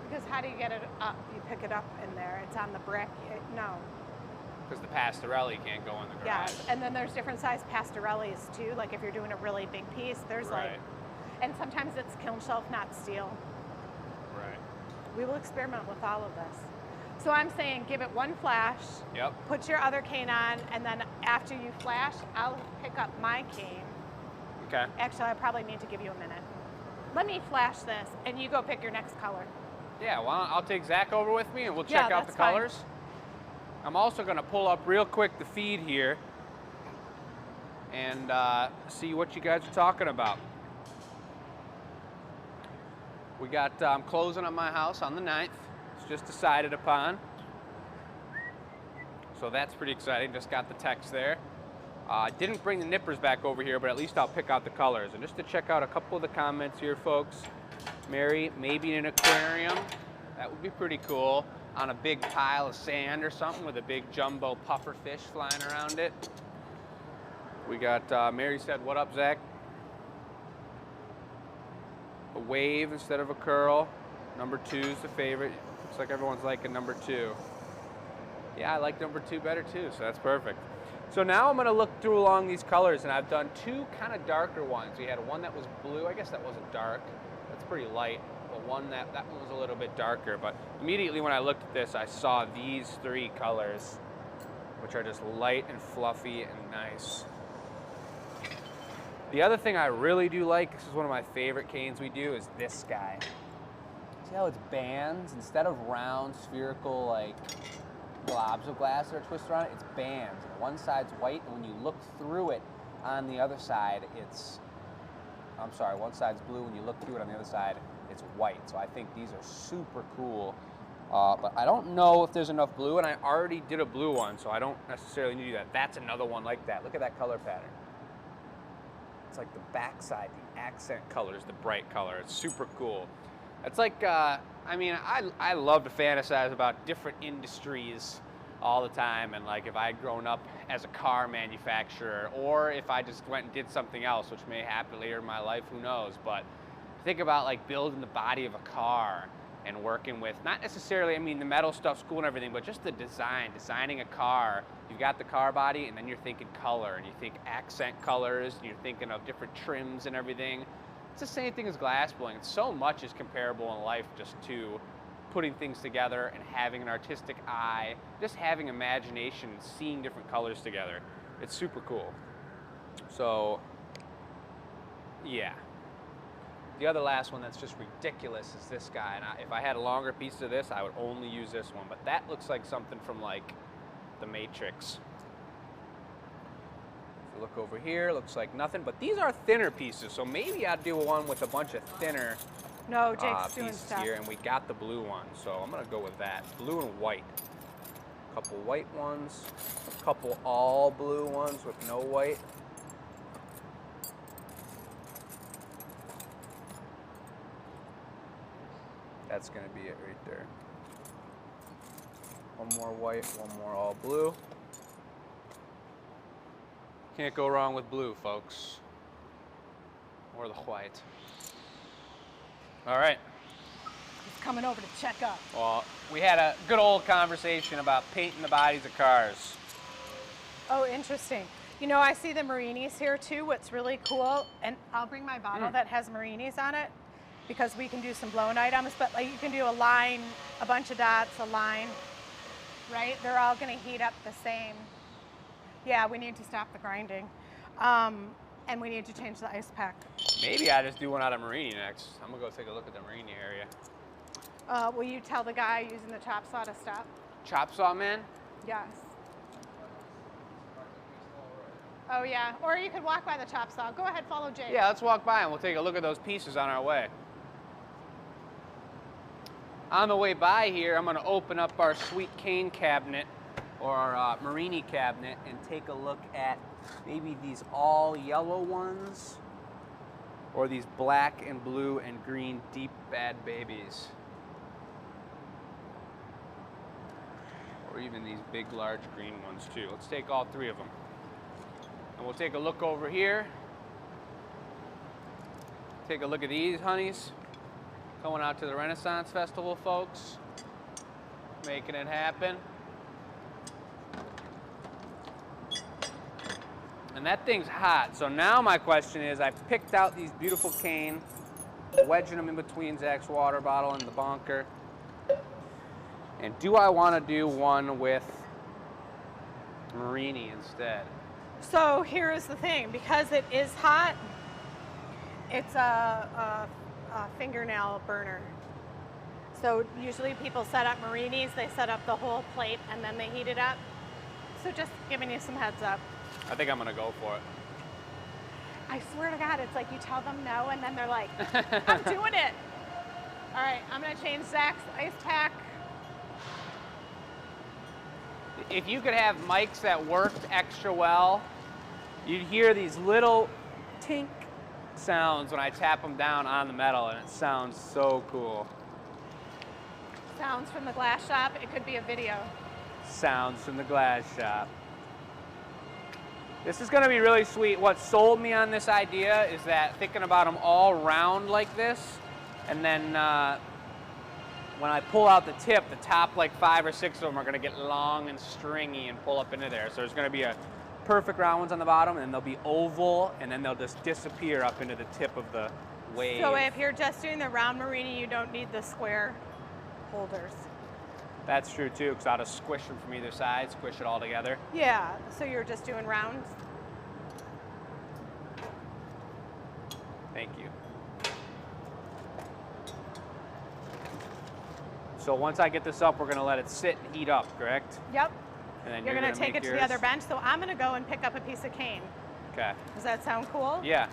Because how do you get it up? You pick it up in there. It's on the brick. No. Because the pastorelli can't go in the garage. Yes. And then there's different size pastorellis too. Like if you're doing a really big piece, there's Right. like, and sometimes it's kiln shelf, not steel. Right. We will experiment with all of this. So I'm saying give it one flash, Yep. put your other cane on, and then after you flash, I'll pick up my cane. Okay. Actually, I probably need to give you a minute. Let me flash this, and you go pick your next color. Yeah, well, I'll take Zach over with me and we'll Yeah, check out the that's fine. colors. I'm also going to pull up real quick the feed here and see what you guys are talking about. We got closing on my house on the 9th. It's just decided upon. So that's pretty exciting. Just got the text there. Didn't bring the nippers back over here, but at least I'll pick out the colors. And just to check out a couple of the comments here, folks. Mary, maybe an aquarium. That would be pretty cool. On a big pile of sand or something with a big jumbo puffer fish flying around it. We got, Mary said, what up, Zach? A wave instead of a curl. Number 2 is the favorite. Looks like everyone's liking number 2. Yeah, I like number 2 better too, so that's perfect. So now I'm gonna look through along these colors, and I've done 2 kind of darker ones. We had one that was blue. I guess that wasn't dark. That's pretty light. But one that one was a little bit darker. But immediately when I looked at this, I saw these 3 colors, which are just light and fluffy and nice. The other thing I really do like, this is one of my favorite canes we do, is this guy. See how it's bands? Instead of round, spherical, like globs of glass that are twisted around it, it's bands. And one side's white, and when you look through it on the other side, it's, I'm sorry, one side's blue. When you look through it on the other side, it's white. So I think these are super cool. But I don't know if there's enough blue, and I already did a blue one, so I don't necessarily need to do that. That's another one like that. Look at that color pattern. It's like the backside, the accent colors, the bright color. It's super cool. It's like, I mean, I love to fantasize about different industries all the time, and like if I had grown up as a car manufacturer, or if I just went and did something else, which may happen later in my life, who knows, but think about like building the body of a car and working with, not necessarily, I mean, the metal stuff's cool and everything, but just the designing a car. You've got the car body, and then you're thinking color, and you think accent colors, and you're thinking of different trims and everything. It's the same thing as glass blowing. So much is comparable in life just to putting things together and having an artistic eye, just having imagination, seeing different colors together. It's super cool. So, yeah. The other last one that's just ridiculous is this guy, and if I had a longer piece of this, I would only use this one, but that looks like something from like the Matrix. If you look over here, looks like nothing, but these are thinner pieces, so maybe I'd do one with a bunch of thinner No, Jake's doing pieces stuff here, and we got the blue one, so I'm gonna go with that. Blue and white. A couple white ones, a couple all blue ones with no white. That's gonna be it right there. One more white, one more all blue. Can't go wrong with blue, folks. Or the white. All right. He's coming over to check up. Well, we had a good old conversation about painting the bodies of cars. Oh, interesting. You know, I see the Marinis here too. What's really cool, and I'll bring my bottle that has Marinis on it, because we can do some blown items, but like you can do a line, a bunch of dots, a line, right? They're all gonna heat up the same. Yeah, we need to stop the grinding. And we need to change the ice pack. Maybe I just do one out of Marini next. I'm gonna go take a look at the Marini area. Will you tell the guy using the chop saw to stop? Chop saw man? Yes. Oh yeah, or you could walk by the chop saw. Go ahead, follow Jake. Yeah, let's walk by and we'll take a look at those pieces on our way. On the way by here, I'm gonna open up our sweet cane cabinet, or our Marini cabinet, and take a look at maybe these all yellow ones, or these black and blue and green deep bad babies. Or even these big large green ones too. Let's take all 3 of them. And we'll take a look over here. Take a look at these honeys. Going out to the Renaissance Festival, folks. Making it happen. And that thing's hot. So now my question is, I've picked out these beautiful cane, wedging them in between Zach's water bottle and the bunker. And do I want to do one with Marini instead? So here's the thing, because it is hot, it's a fingernail burner. So usually people set up Marinis, they set up the whole plate and then they heat it up. So just giving you some heads up. I think I'm gonna go for it. I swear to God, it's like you tell them no and then they're like, I'm doing it. All right, I'm gonna change Zach's ice pack. If you could have mics that worked extra well you'd hear these little tink sounds when I tap them down on the metal, and it sounds so cool. Sounds from the glass shop. It could be a video. Sounds from the glass shop. This is going to be really sweet. What sold me on this idea is that thinking about them all round like this, and then when I pull out the tip, the top like 5 or 6 of them are going to get long and stringy and pull up into there. So there's going to be a perfect round ones on the bottom, and they'll be oval, and then they'll just disappear up into the tip of the wave. So if you're just doing the round Marini, you don't need the square holders. That's true too, because I'll just squish them from either side, squish it all together. Yeah, so you're just doing rounds? Thank you. So once I get this up, we're gonna let it sit and heat up, correct? Yep. And then You're gonna take it to the other bench, so I'm gonna go and pick up a piece of cane. Okay. Does that sound cool? Yeah.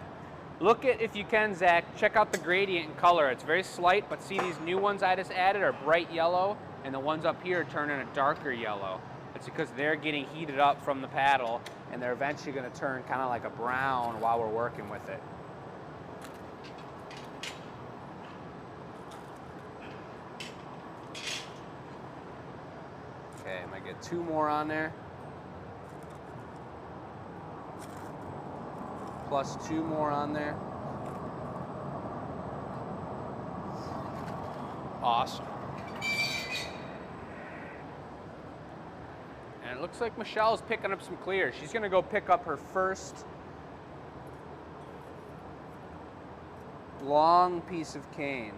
Look at, if you can, Zach, check out the gradient in color. It's very slight, but see these new ones I just added are bright yellow, and the ones up here turn in a darker yellow. It's because they're getting heated up from the paddle, and they're eventually gonna turn kind of like a brown while we're working with it. Okay, I might get 2 more on there. Plus 2 more on there. Awesome. And it looks like Michelle's picking up some clear. She's gonna go pick up her first long piece of cane.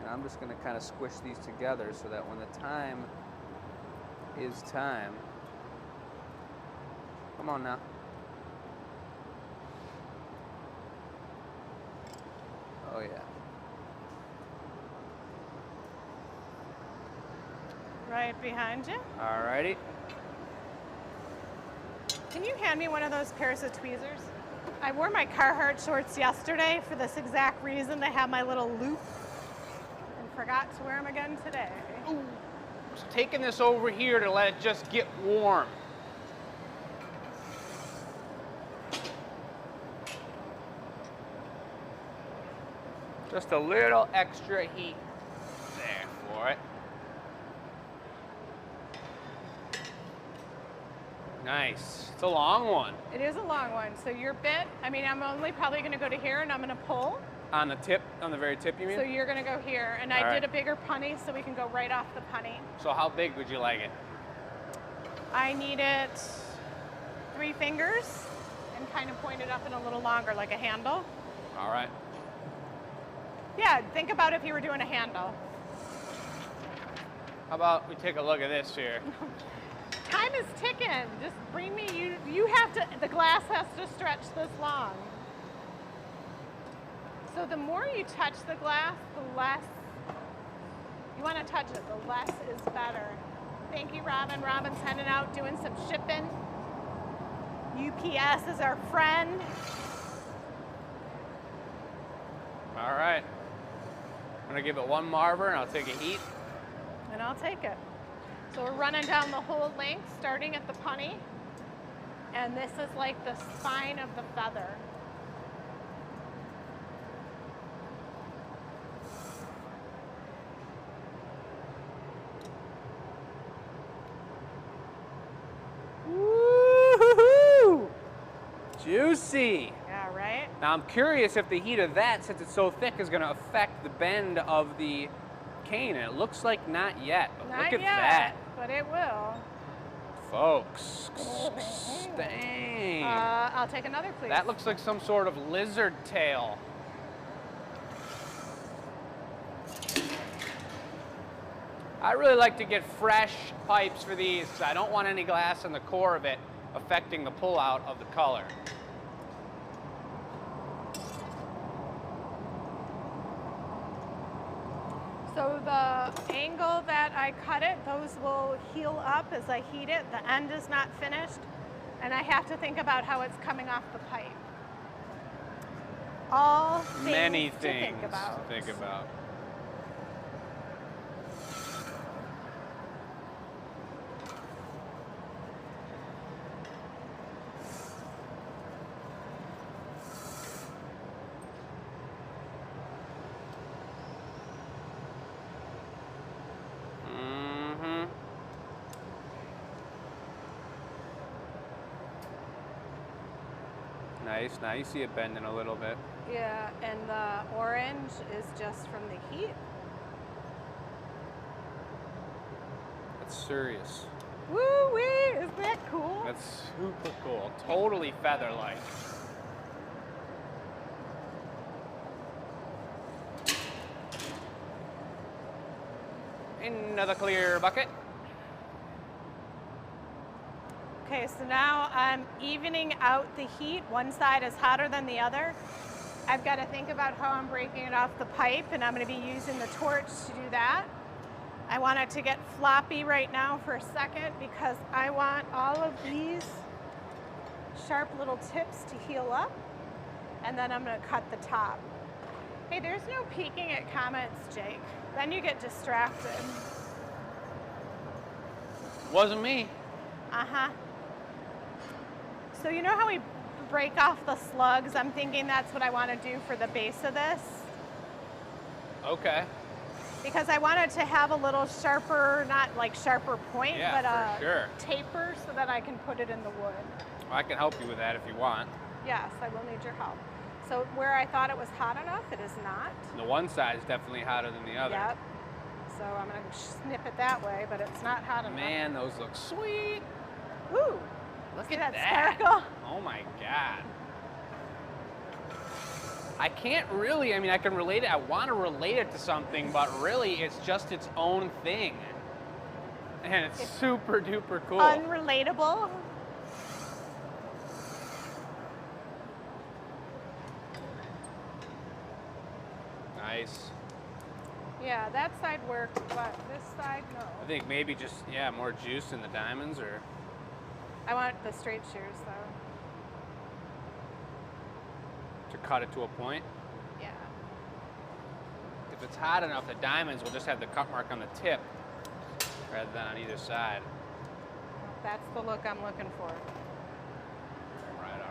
And I'm just gonna kind of squish these together so that when the time is time. Come on now. Oh yeah. Right behind you. Alrighty. Can you hand me one of those pairs of tweezers? I wore my Carhartt shorts yesterday for this exact reason. They have my little loop and forgot to wear them again today. Ooh. So taking this over here to let it just get warm. Just a little extra heat there for it. Nice. It's a long one. It is a long one. So your bit, I mean, I'm only probably going to go to here and I'm going to pull. On the tip, on the very tip, you mean? So you're going to go here. And I did a bigger punny so we can go right off the punny. So how big would you like it? I need it 3 fingers and kind of point it up and a little longer like a handle. All right. Yeah, think about if you were doing a handle. How about we take a look at this here? Time is ticking. Just bring me, you have to, the glass has to stretch this long. So the more you touch the glass, the less, you want to touch it, the less is better. Thank you, Robin. Robin's heading out doing some shipping. UPS is our friend. All right. I'm gonna give it one marver and I'll take a heat. And I'll take it. So we're running down the whole length, starting at the punny. And this is like the spine of the feather. Woo-hoo-hoo! Juicy. Yeah, right? Now I'm curious if the heat of that, since it's so thick, is gonna affect the bend of the cane. And it looks like not yet, but Not look at yet, that. but it will. Folks, dang. I'll take another, please. That looks like some sort of lizard tail. I really like to get fresh pipes for these because I don't want any glass in the core of it affecting the pullout of the color. So the angle that I cut it, those will heal up as I heat it. The end is not finished, and I have to think about how it's coming off the pipe. All things Many to things think about. to think about. Nice. Now you see it bending a little bit. Yeah, and the orange is just from the heat. That's serious. Woo-wee, isn't that cool? That's super cool. Totally feather-like. Another clear bucket. Okay, so now I'm evening out the heat. One side is hotter than the other. I've got to think about how I'm breaking it off the pipe, and I'm going to be using the torch to do that. I want it to get floppy right now for a second because I want all of these sharp little tips to heal up, and then I'm going to cut the top. Hey, there's no peeking at comments, Jake. Then you get distracted. Wasn't me. Uh-huh. So you know how we break off the slugs? I'm thinking that's what I want to do for the base of this. Okay. Because I want it to have a little sharper, not like sharper point, Yeah, but a for sure. taper so that I can put it in the wood. Well, I can help you with that if you want. Yes, I will need your help. So where I thought it was hot enough, it is not. The one side is definitely hotter than the other. Yep. So I'm going to snip it that way, but it's not hot enough. Man, those look sweet. Woo! Look See at that that. sparkle? Oh my God. I can't really, I mean, I can relate it. I want to relate it to something, but really it's just its own thing. And it's super duper cool. Unrelatable. Nice. Yeah, that side worked, but this side, no. I think maybe just, yeah, more juice in the diamonds, or I want the straight shears, though. to cut it to a point. Yeah. If it's hot enough, the diamonds will just have the cut mark on the tip rather than on either side. That's the look I'm looking for. All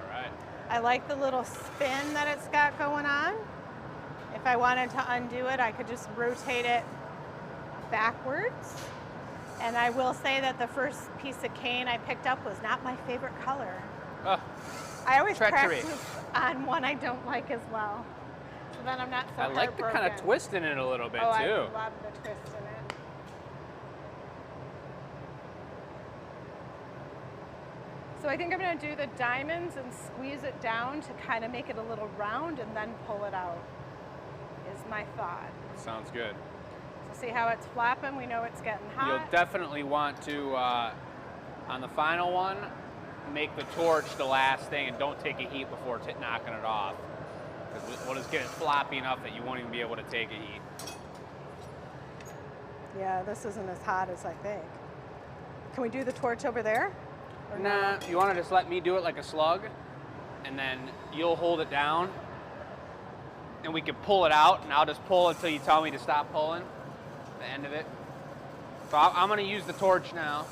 right. I like the little spin that it's got going on. If I wanted to undo it, I could just rotate it backwards. And I will say that the first piece of cane I picked up was not my favorite color. Oh, I always treachery. practice on one I don't like as well. So then I'm not so I like the kind of heartbroken. twist in it a little bit, Oh, too. I love the twist in it. So I think I'm going to do the diamonds and squeeze it down to kind of make it a little round and then pull it out, is my thought. Sounds good. So see how it's flapping? We know it's getting hot. You'll definitely want to, on the final one, make the torch the last thing and don't take a heat before knocking it off. Because we'll just get it floppy enough that you won't even be able to take a heat. Yeah, this isn't as hot as I think. Can we do the torch over there? Or Nah, you want to just let me do it like a slug, and then you'll hold it down, and we can pull it out, and I'll just pull until you tell me to stop pulling, the end of it. So I'm going to use the torch now,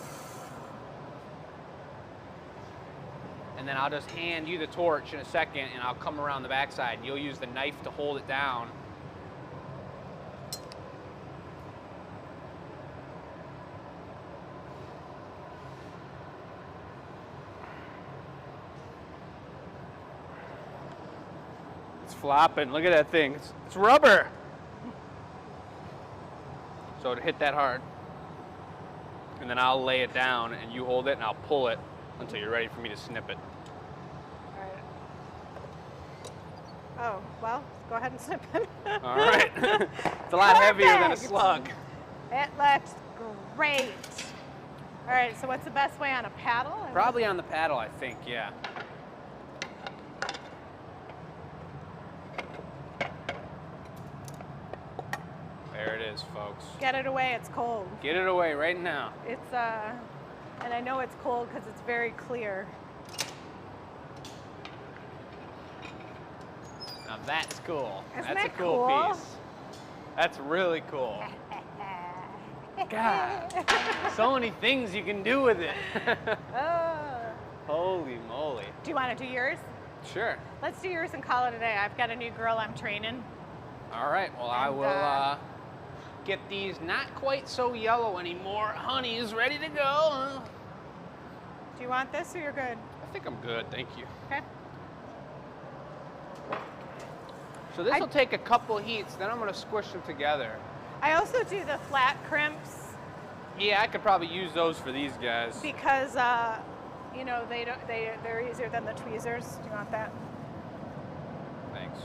and then I'll just hand you the torch in a second, and I'll come around the backside, and you'll use the knife to hold it down. Flopping. Look at that thing. It's rubber. So to hit that hard. And then I'll lay it down and you hold it and I'll pull it until you're ready for me to snip it. All right. Oh, well, go ahead and snip it. All right. It's a lot heavier than a slug. It looks great. All right, so what's the best way, on a paddle? Probably on the paddle, I think, yeah. There it is, folks. Get it away, it's cold. Get it away right now. It's, and I know it's cold because it's very clear. Now that's cool. Isn't That's that a cool cool? piece. That's really cool. God, so many things you can do with it. Holy moly. Do you want to do yours? Sure. Let's do yours and call it a day. I've got a new girl I'm training. All right, well, I And, will get these not quite so yellow anymore. Honey is ready to go. Do you want this or you're good? I think I'm good, thank you. Okay. So this will take a couple heats, then I'm going to squish them together. I also do the flat crimps. Yeah, I could probably use those for these guys. Because, you know, they're easier than the tweezers. Do you want that? Thanks.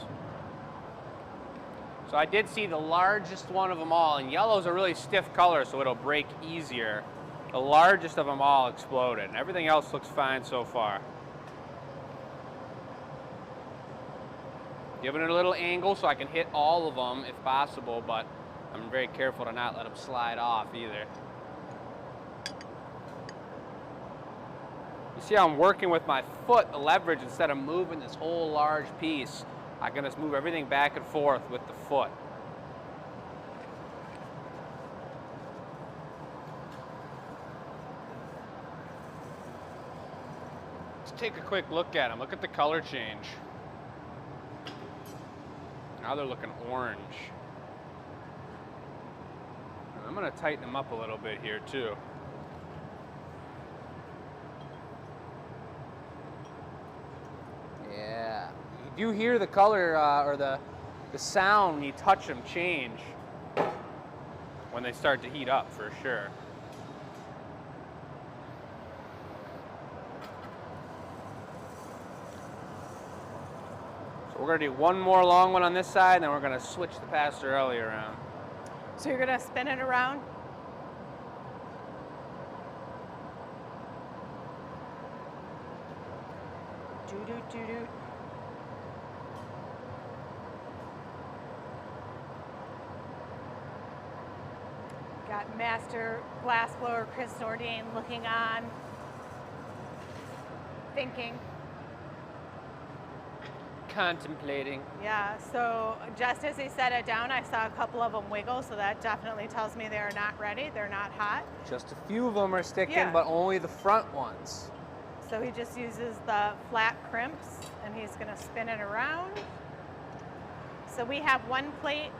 So I did see the largest one of them all, and yellow's a really stiff color, so it'll break easier. The largest of them all exploded. Everything else looks fine so far. Giving it a little angle so I can hit all of them if possible, but I'm very careful to not let them slide off either. You see how I'm working with my foot, the leverage, instead of moving this whole large piece. I can just move everything back and forth with the foot. Let's take a quick look at them. Look at the color change. Now they're looking orange. And I'm going to tighten them up a little bit here too. Yeah. You do hear the color or the sound when you touch them change when they start to heat up, for sure. So we're going to do one more long one on this side, and then we're going to switch the pastorelli around. So you're going to spin it around? Doo-doo-doo-doo. Got master glassblower Chris Nordine looking on, thinking. Contemplating. Yeah, so just as he set it down, I saw a couple of them wiggle, so that definitely tells me they're not ready, they're not hot. Just a few of them are sticking, Yeah. but only the front ones. So he just uses the flat crimps, and he's gonna spin it around. So we have one plate.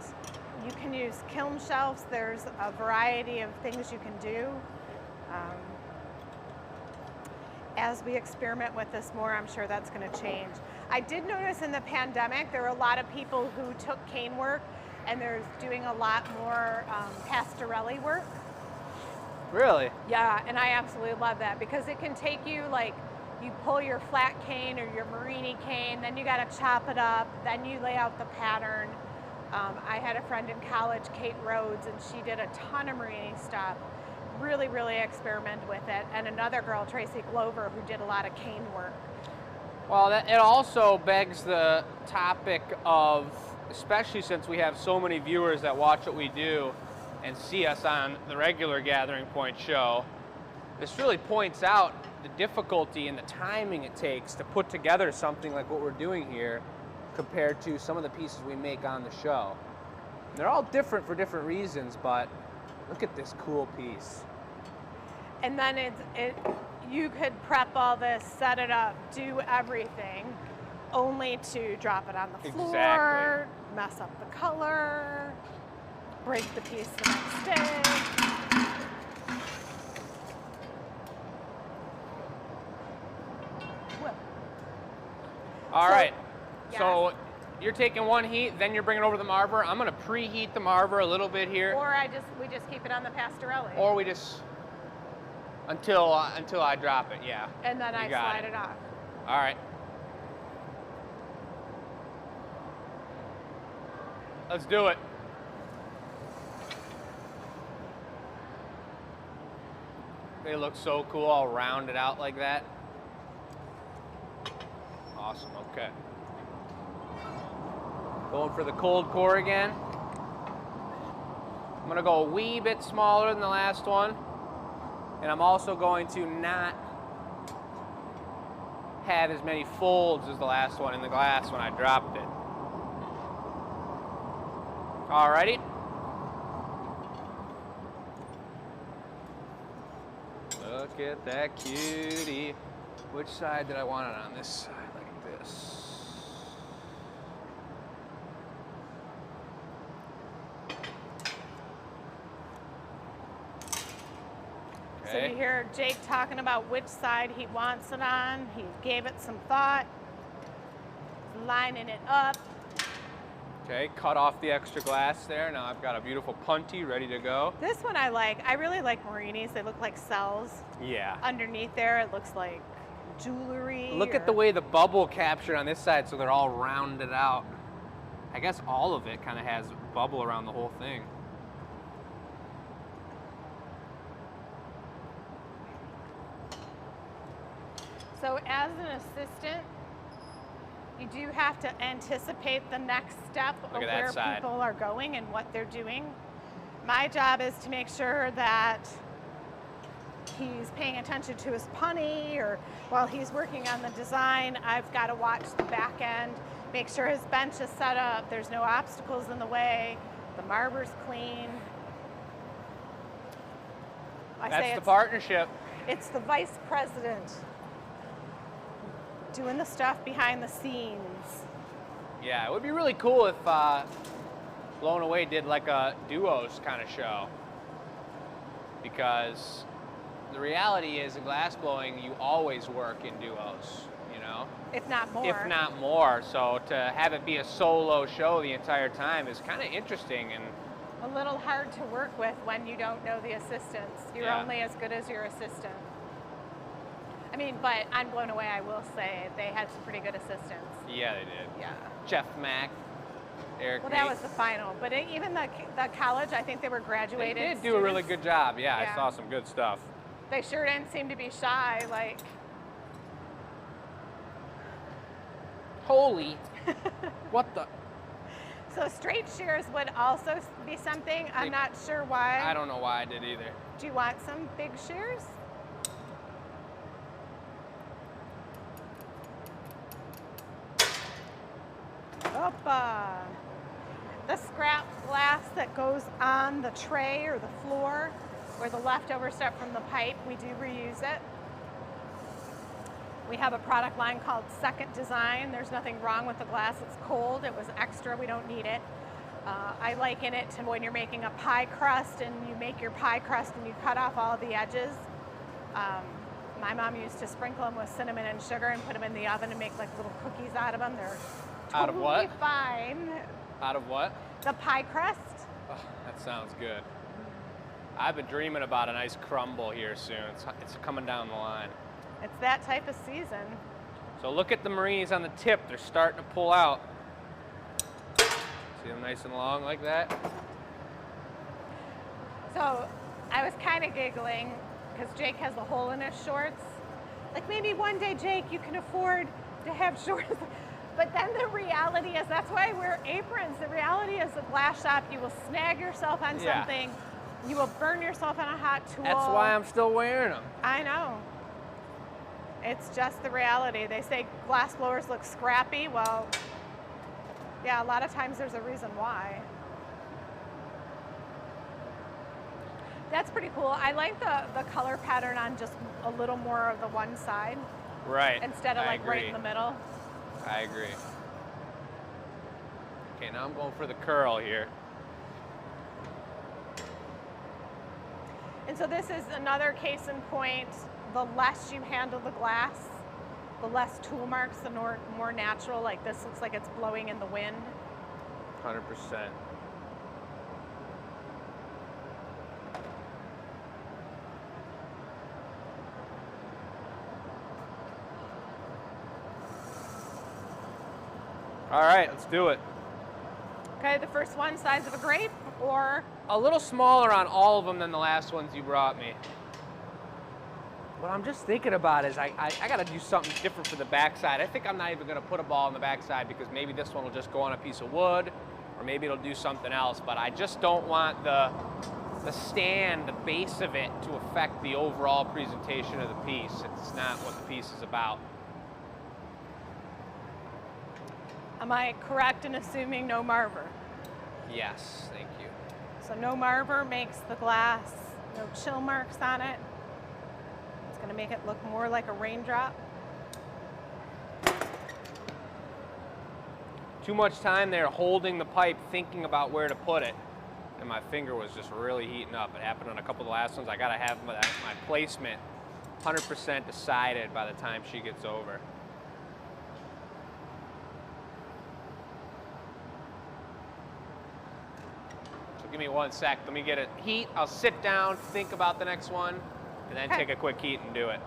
You can use kiln shelves. There's a variety of things you can do. As we experiment with this more, I'm sure that's going to change. I did notice in the pandemic, there were a lot of people who took cane work, and they're doing a lot more pastorelli work. Really? Yeah, and I absolutely love that because it can take you, like, you pull your flat cane or your Marini cane, then you got to chop it up, then you lay out the pattern. I had a friend in college, Kate Rhodes, and she did a ton of Marini stuff. Really, really experimented with it. And another girl, Tracy Glover, who did a lot of cane work. Well, it also begs the topic of, especially since we have so many viewers that watch what we do and see us on the regular Gathering Point show, this really points out the difficulty and the timing it takes to put together something like what we're doing here compared to some of the pieces we make on the show. They're all different for different reasons, but look at this cool piece. And then you could prep all this, set it up, do everything, only to drop it on the floor, Exactly. mess up the color, break the piece the next day. Whoa. All right. yes. So you're taking one heat, then you're bringing over the marver. I'm going to preheat the marver a little bit here. Or we just keep it on the pastorelli. Or we just, until I drop it, yeah. And then I slide it off. All right. Let's do it. They look so cool, all rounded out like that. Awesome, okay. Going for the cold core again. I'm gonna go a wee bit smaller than the last one. And I'm also going to not have as many folds as the last one in the glass when I dropped it. Alrighty. Look at that cutie. Which side did I want it on? This side, like this. So you hear Jake talking about which side he wants it on. He gave it some thought, lining it up. Okay, cut off the extra glass there. Now I've got a beautiful punty ready to go. This one I like. I really like Marinis. They look like cells. Yeah. Underneath there, it looks like jewelry. Look at the way the bubble captured on this side, so they're all rounded out. I guess all of it kind of has bubble around the whole thing. So as an assistant, you do have to anticipate the next step of where people are going and what they're doing. My job is to make sure that he's paying attention to his punny, or while he's working on the design, I've got to watch the back end, make sure his bench is set up, there's no obstacles in the way, the marber's clean. That's the partnership. It's the vice president doing the stuff behind the scenes. Yeah, it would be really cool if Blown Away did like a duos kind of show. Because the reality is in glass blowing, you always work in duos, you know? If not more. If not more. So to have it be a solo show the entire time is kind of interesting and a little hard to work with when you don't know the assistants. You're only as good as your assistant. I mean, but on Blown Away, I will say they had some pretty good assistants. Yeah, they did. Yeah. Jeff Mack, Eric. Well, that was the final. But even the college, I think they were graduated. They did students. do a really good job. Yeah, I saw some good stuff. They sure didn't seem to be shy. Like, holy, what the? So straight shears would also be something. I'm not sure why. I don't know why I did either. Do you want some big shears? Opa. The scrap glass that goes on the tray or the floor, or the leftover stuff from the pipe, we do reuse it. We have a product line called Second Design. There's nothing wrong with the glass. It's cold. It was extra. We don't need it. I liken it to when you're making a pie crust and you make your pie crust and you cut off all the edges. My mom used to sprinkle them with cinnamon and sugar and put them in the oven and make like little cookies out of them. They're out of what? Fine. Out of what? The pie crust. Oh, that sounds good. I've been dreaming about a nice crumble here soon. It's coming down the line. It's that type of season. So look at the Marinis on the tip. They're starting to pull out. See them nice and long like that? So I was kind of giggling because Jake has a hole in his shorts. Like maybe one day, Jake, you can afford to have shorts. But then the reality is that's why I wear aprons. The reality is a glass shop, you will snag yourself on something. You will burn yourself on a hot tool. That's why I'm still wearing them. I know. It's just the reality. They say glass blowers look scrappy. Well, yeah, a lot of times there's a reason why. That's pretty cool. I like the color pattern on just a little more of the one side. Right. Instead of like right in the middle. I agree. Okay, now I'm going for the curl here. And so this is another case in point. The less you handle the glass, the less tool marks, the more natural. Like this looks like it's blowing in the wind. 100%. All right, let's do it. Okay, the first one, size of a grape, or? A little smaller on all of them than the last ones you brought me. What I'm just thinking about is I got to do something different for the backside. I think I'm not even going to put a ball on the backside because maybe this one will just go on a piece of wood, or maybe it'll do something else. But I just don't want the stand, the base of it, to affect the overall presentation of the piece. It's not what the piece is about. Am I correct in assuming no marber? Yes, thank you. So no marber makes the glass, no chill marks on it. It's going to make it look more like a raindrop. Too much time there holding the pipe, thinking about where to put it. And my finger was just really heating up. It happened on a couple of the last ones. I got to have my placement 100% decided by the time she gets over. give me 1 sec. Let me get it heat. I'll sit down, think about the next one, and then take a quick heat and do it.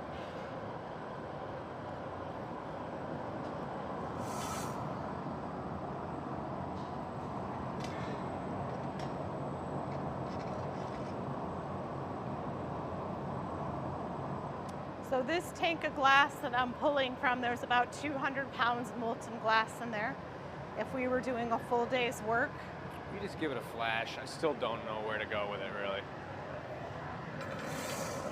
So this tank of glass that I'm pulling from, there's about 200 pounds of molten glass in there. If we were doing a full day's work. You just give it a flash. I still don't know where to go with it, really.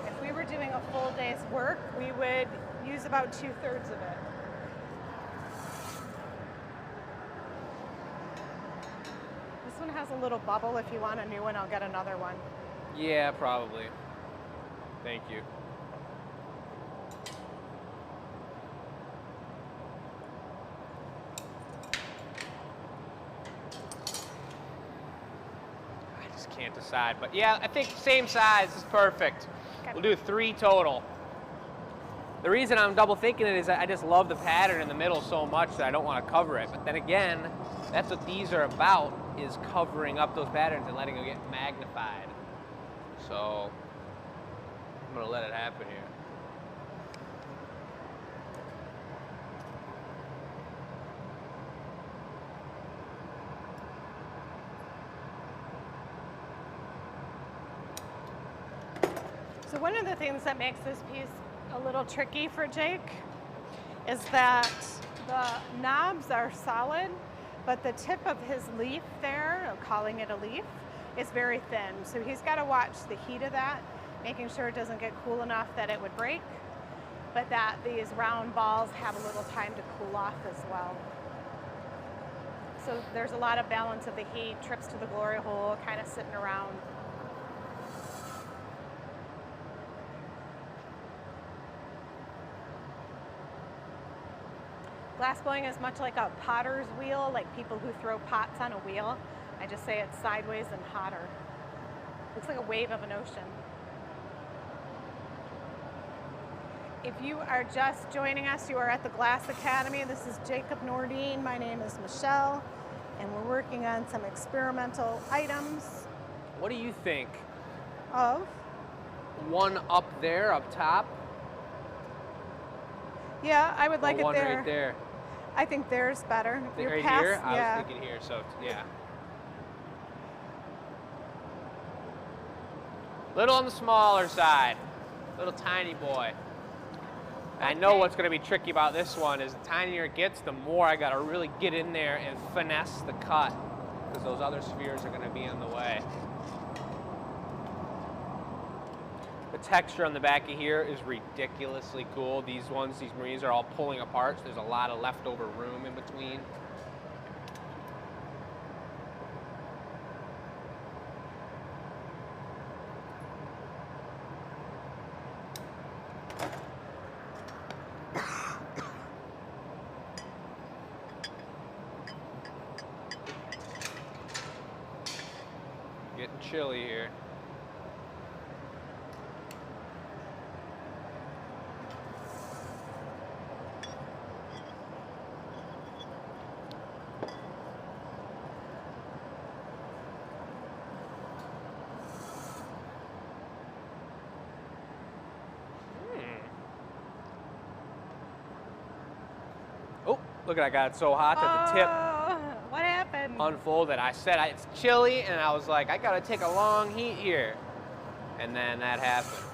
If we were doing a full day's work, we would use about 2/3 of it. This one has a little bubble. If you want a new one, I'll get another one. Yeah, probably. Thank you. Can't decide, but yeah, I think same size is perfect. Okay. We'll do 3 total. The reason I'm double thinking it is I just love the pattern in the middle so much that I don't want to cover it. But then again, that's what these are about, is covering up those patterns and letting them get magnified. So I'm gonna let it happen here. So one of the things that makes this piece a little tricky for Jake is that the knobs are solid, but the tip of his leaf there, calling it a leaf, is very thin. So he's got to watch the heat of that, making sure it doesn't get cool enough that it would break, but that these round balls have a little time to cool off as well. So there's a lot of balance of the heat, trips to the glory hole, kind of sitting around. Glass blowing is much like a potter's wheel, like people who throw pots on a wheel. I just say it's sideways and hotter. Looks like a wave of an ocean. If you are just joining us, you are at the Glass Academy. This is Jacob Nordine. My name is Michelle, and we're working on some experimental items. What do you think? Of? One up there, up top. Yeah, I would like it one there. Right there. I think there's better. If you're right past, here? yeah. I was thinking here, so yeah. Little on the smaller side. Little tiny boy. I know what's going to be tricky about this one is the tinier it gets, the more I got to really get in there and finesse the cut, because those other spheres are going to be in the way. The texture on the back of here is ridiculously cool. These marines are all pulling apart, so there's a lot of leftover room in between. Getting chilly here. Oh, look at, I got it so hot that the tip what happened? unfolded. I said it's chilly, and I was like, I gotta take a long heat here. And then that happened.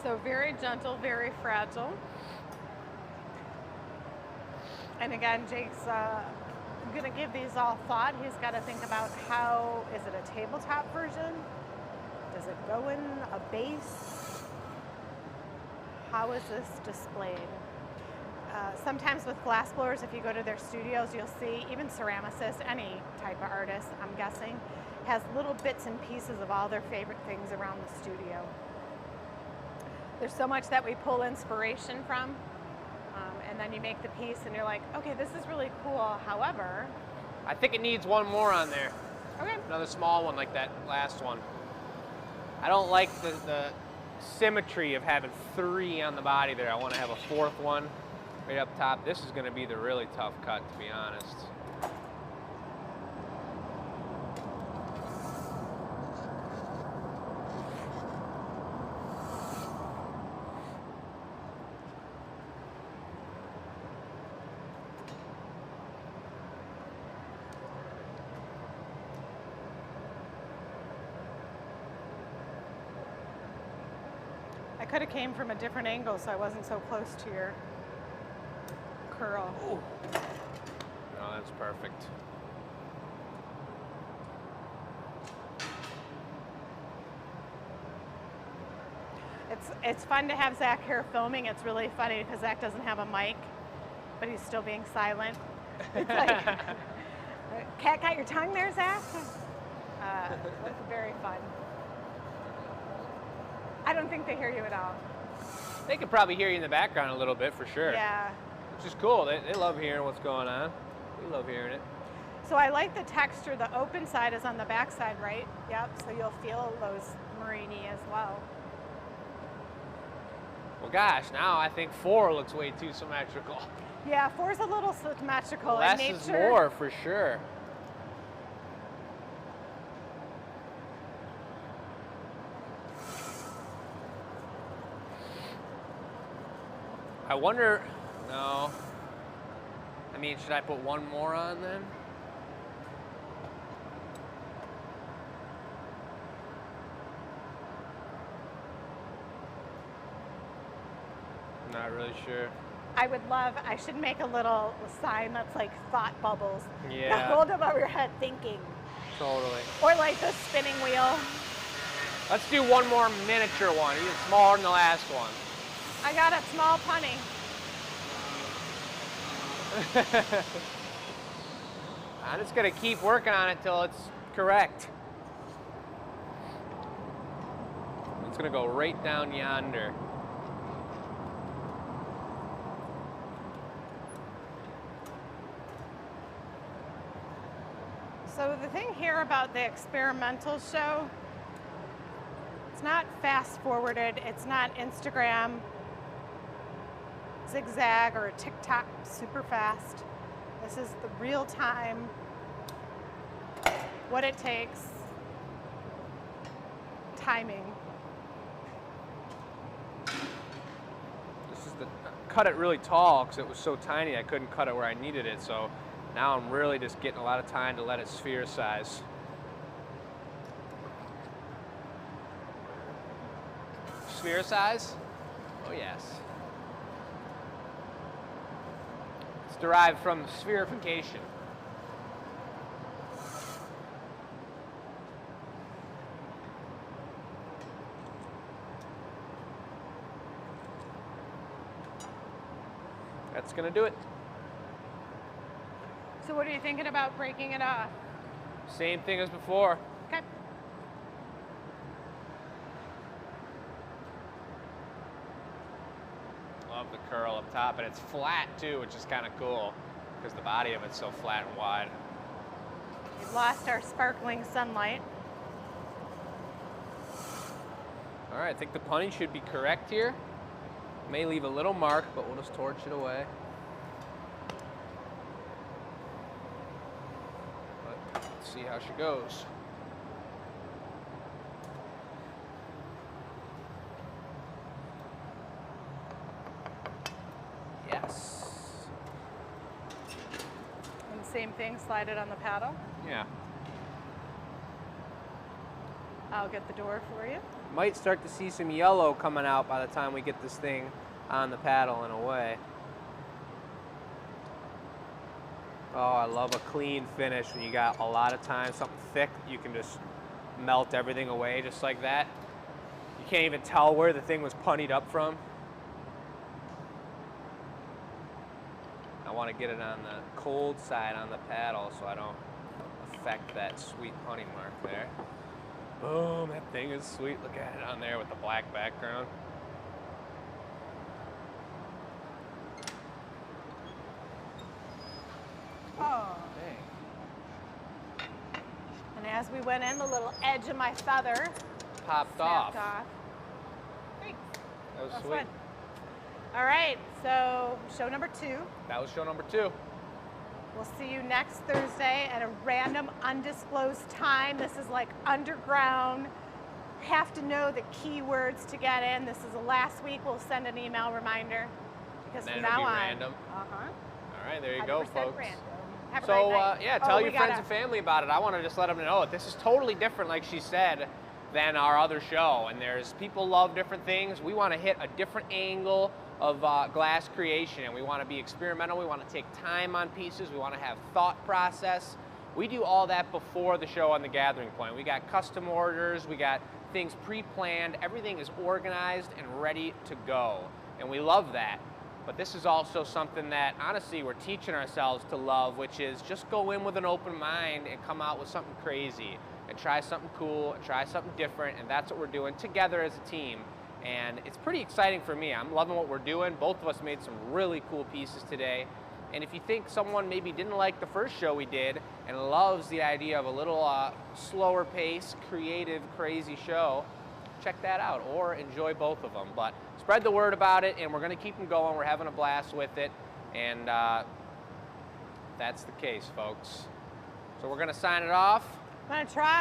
So very gentle, very fragile. And again, Jake's gonna give these all thought. He's gotta think about how, is it a tabletop version? Does it go in a base? How is this displayed? Sometimes with glass blowers, if you go to their studios, you'll see, even ceramicists, any type of artist, I'm guessing, has little bits and pieces of all their favorite things around the studio. There's so much that we pull inspiration from, and then you make the piece and you're like, okay, this is really cool. However, I think it needs one more on there. Okay. Another small one like that last one. I don't like the symmetry of having 3 on the body there. I want to have a 4th one right up top. This is going to be the really tough cut, to be honest. I could have came from a different angle so I wasn't so close to your curl. Ooh. No, that's perfect. It's fun to have Zach here filming. It's really funny because Zach doesn't have a mic, but he's still being silent. It's like, cat got your tongue there, Zach? It's very fun. I don't think they hear you at all. They could probably hear you in the background a little bit for sure. Yeah. Which is cool. They love hearing what's going on. We love hearing it. So I like the texture. The open side is on the back side, right? Yep. So you'll feel those marini as well. Well, gosh, now I think 4 looks way too symmetrical. Yeah, 4 is a little symmetrical. Less in nature. is more for sure. I wonder, no. I mean, should I put 1 more on then? Not really sure. I should make a little sign that's like thought bubbles. Yeah. Hold them over your head thinking. Totally. Or like the spinning wheel. Let's do 1 more miniature one, even smaller than the last one. I got a small punny. I'm just gonna keep working on it till it's correct. It's gonna go right down yonder. So the thing here about the experimental show, it's not fast forwarded, it's not Instagram zigzag or TikTok super fast. This is the real time, what it takes, timing. This is cut it really tall because it was so tiny I couldn't cut it where I needed it, so now I'm really just getting a lot of time to let it sphere size. Sphere size? Oh yes. It's derived from spherification. That's gonna do it. So what are you thinking about breaking it off? Same thing as before. Okay. Love the curl up top, and it's flat too, which is kind of cool because the body of it's so flat and wide. We've lost our sparkling sunlight. All right, I think the punning should be correct here. May leave a little mark, but we'll just torch it away. But let's see how she goes. Yes. And the same thing, slide it on the paddle. Yeah. I'll get the door for you. Might start to see some yellow coming out by the time we get this thing on the paddle in a way. Oh, I love a clean finish when you got a lot of time, something thick, you can just melt everything away just like that. You can't even tell where the thing was punnied up from. I want to get it on the cold side on the paddle so I don't affect that sweet punning mark there. Boom, that thing is sweet. Look at it on there with the black background. Oh. Dang. And as we went in, the little edge of my feather Popped snapped off. off. was That's sweet. fun. All right, so show number 2. That was show number 2. We'll see you next Thursday at a random undisclosed time. This is like underground. Have to know the keywords to get in. This is the last week. We'll send an email reminder because And from then it'll now be on. random. Uh-huh. All right, there you go, 100% folks. random. Have a So, great night. yeah, Oh, tell we your friends gotta- and family about it. I want to just let them know this is totally different, like she said, than our other show. And there's people love different things. We want to hit a different angle of glass creation, and we want to be experimental. We want to take time on pieces. We want to have thought process. We do all that before the show on the Gathering Point. We got custom orders. We got things pre-planned. Everything is organized and ready to go, and we love that. But this is also something that, honestly, we're teaching ourselves to love, which is just go in with an open mind and come out with something crazy and try something cool and try something different, and that's what we're doing together as a team. And it's pretty exciting for me. I'm loving what we're doing. Both of us made some really cool pieces today. And if you think someone maybe didn't like the first show we did and loves the idea of a little slower pace, creative, crazy show, check that out or enjoy both of them. But spread the word about it, and we're going to keep them going. We're having a blast with it, and that's the case, folks. So we're going to sign it off. I'm gonna try.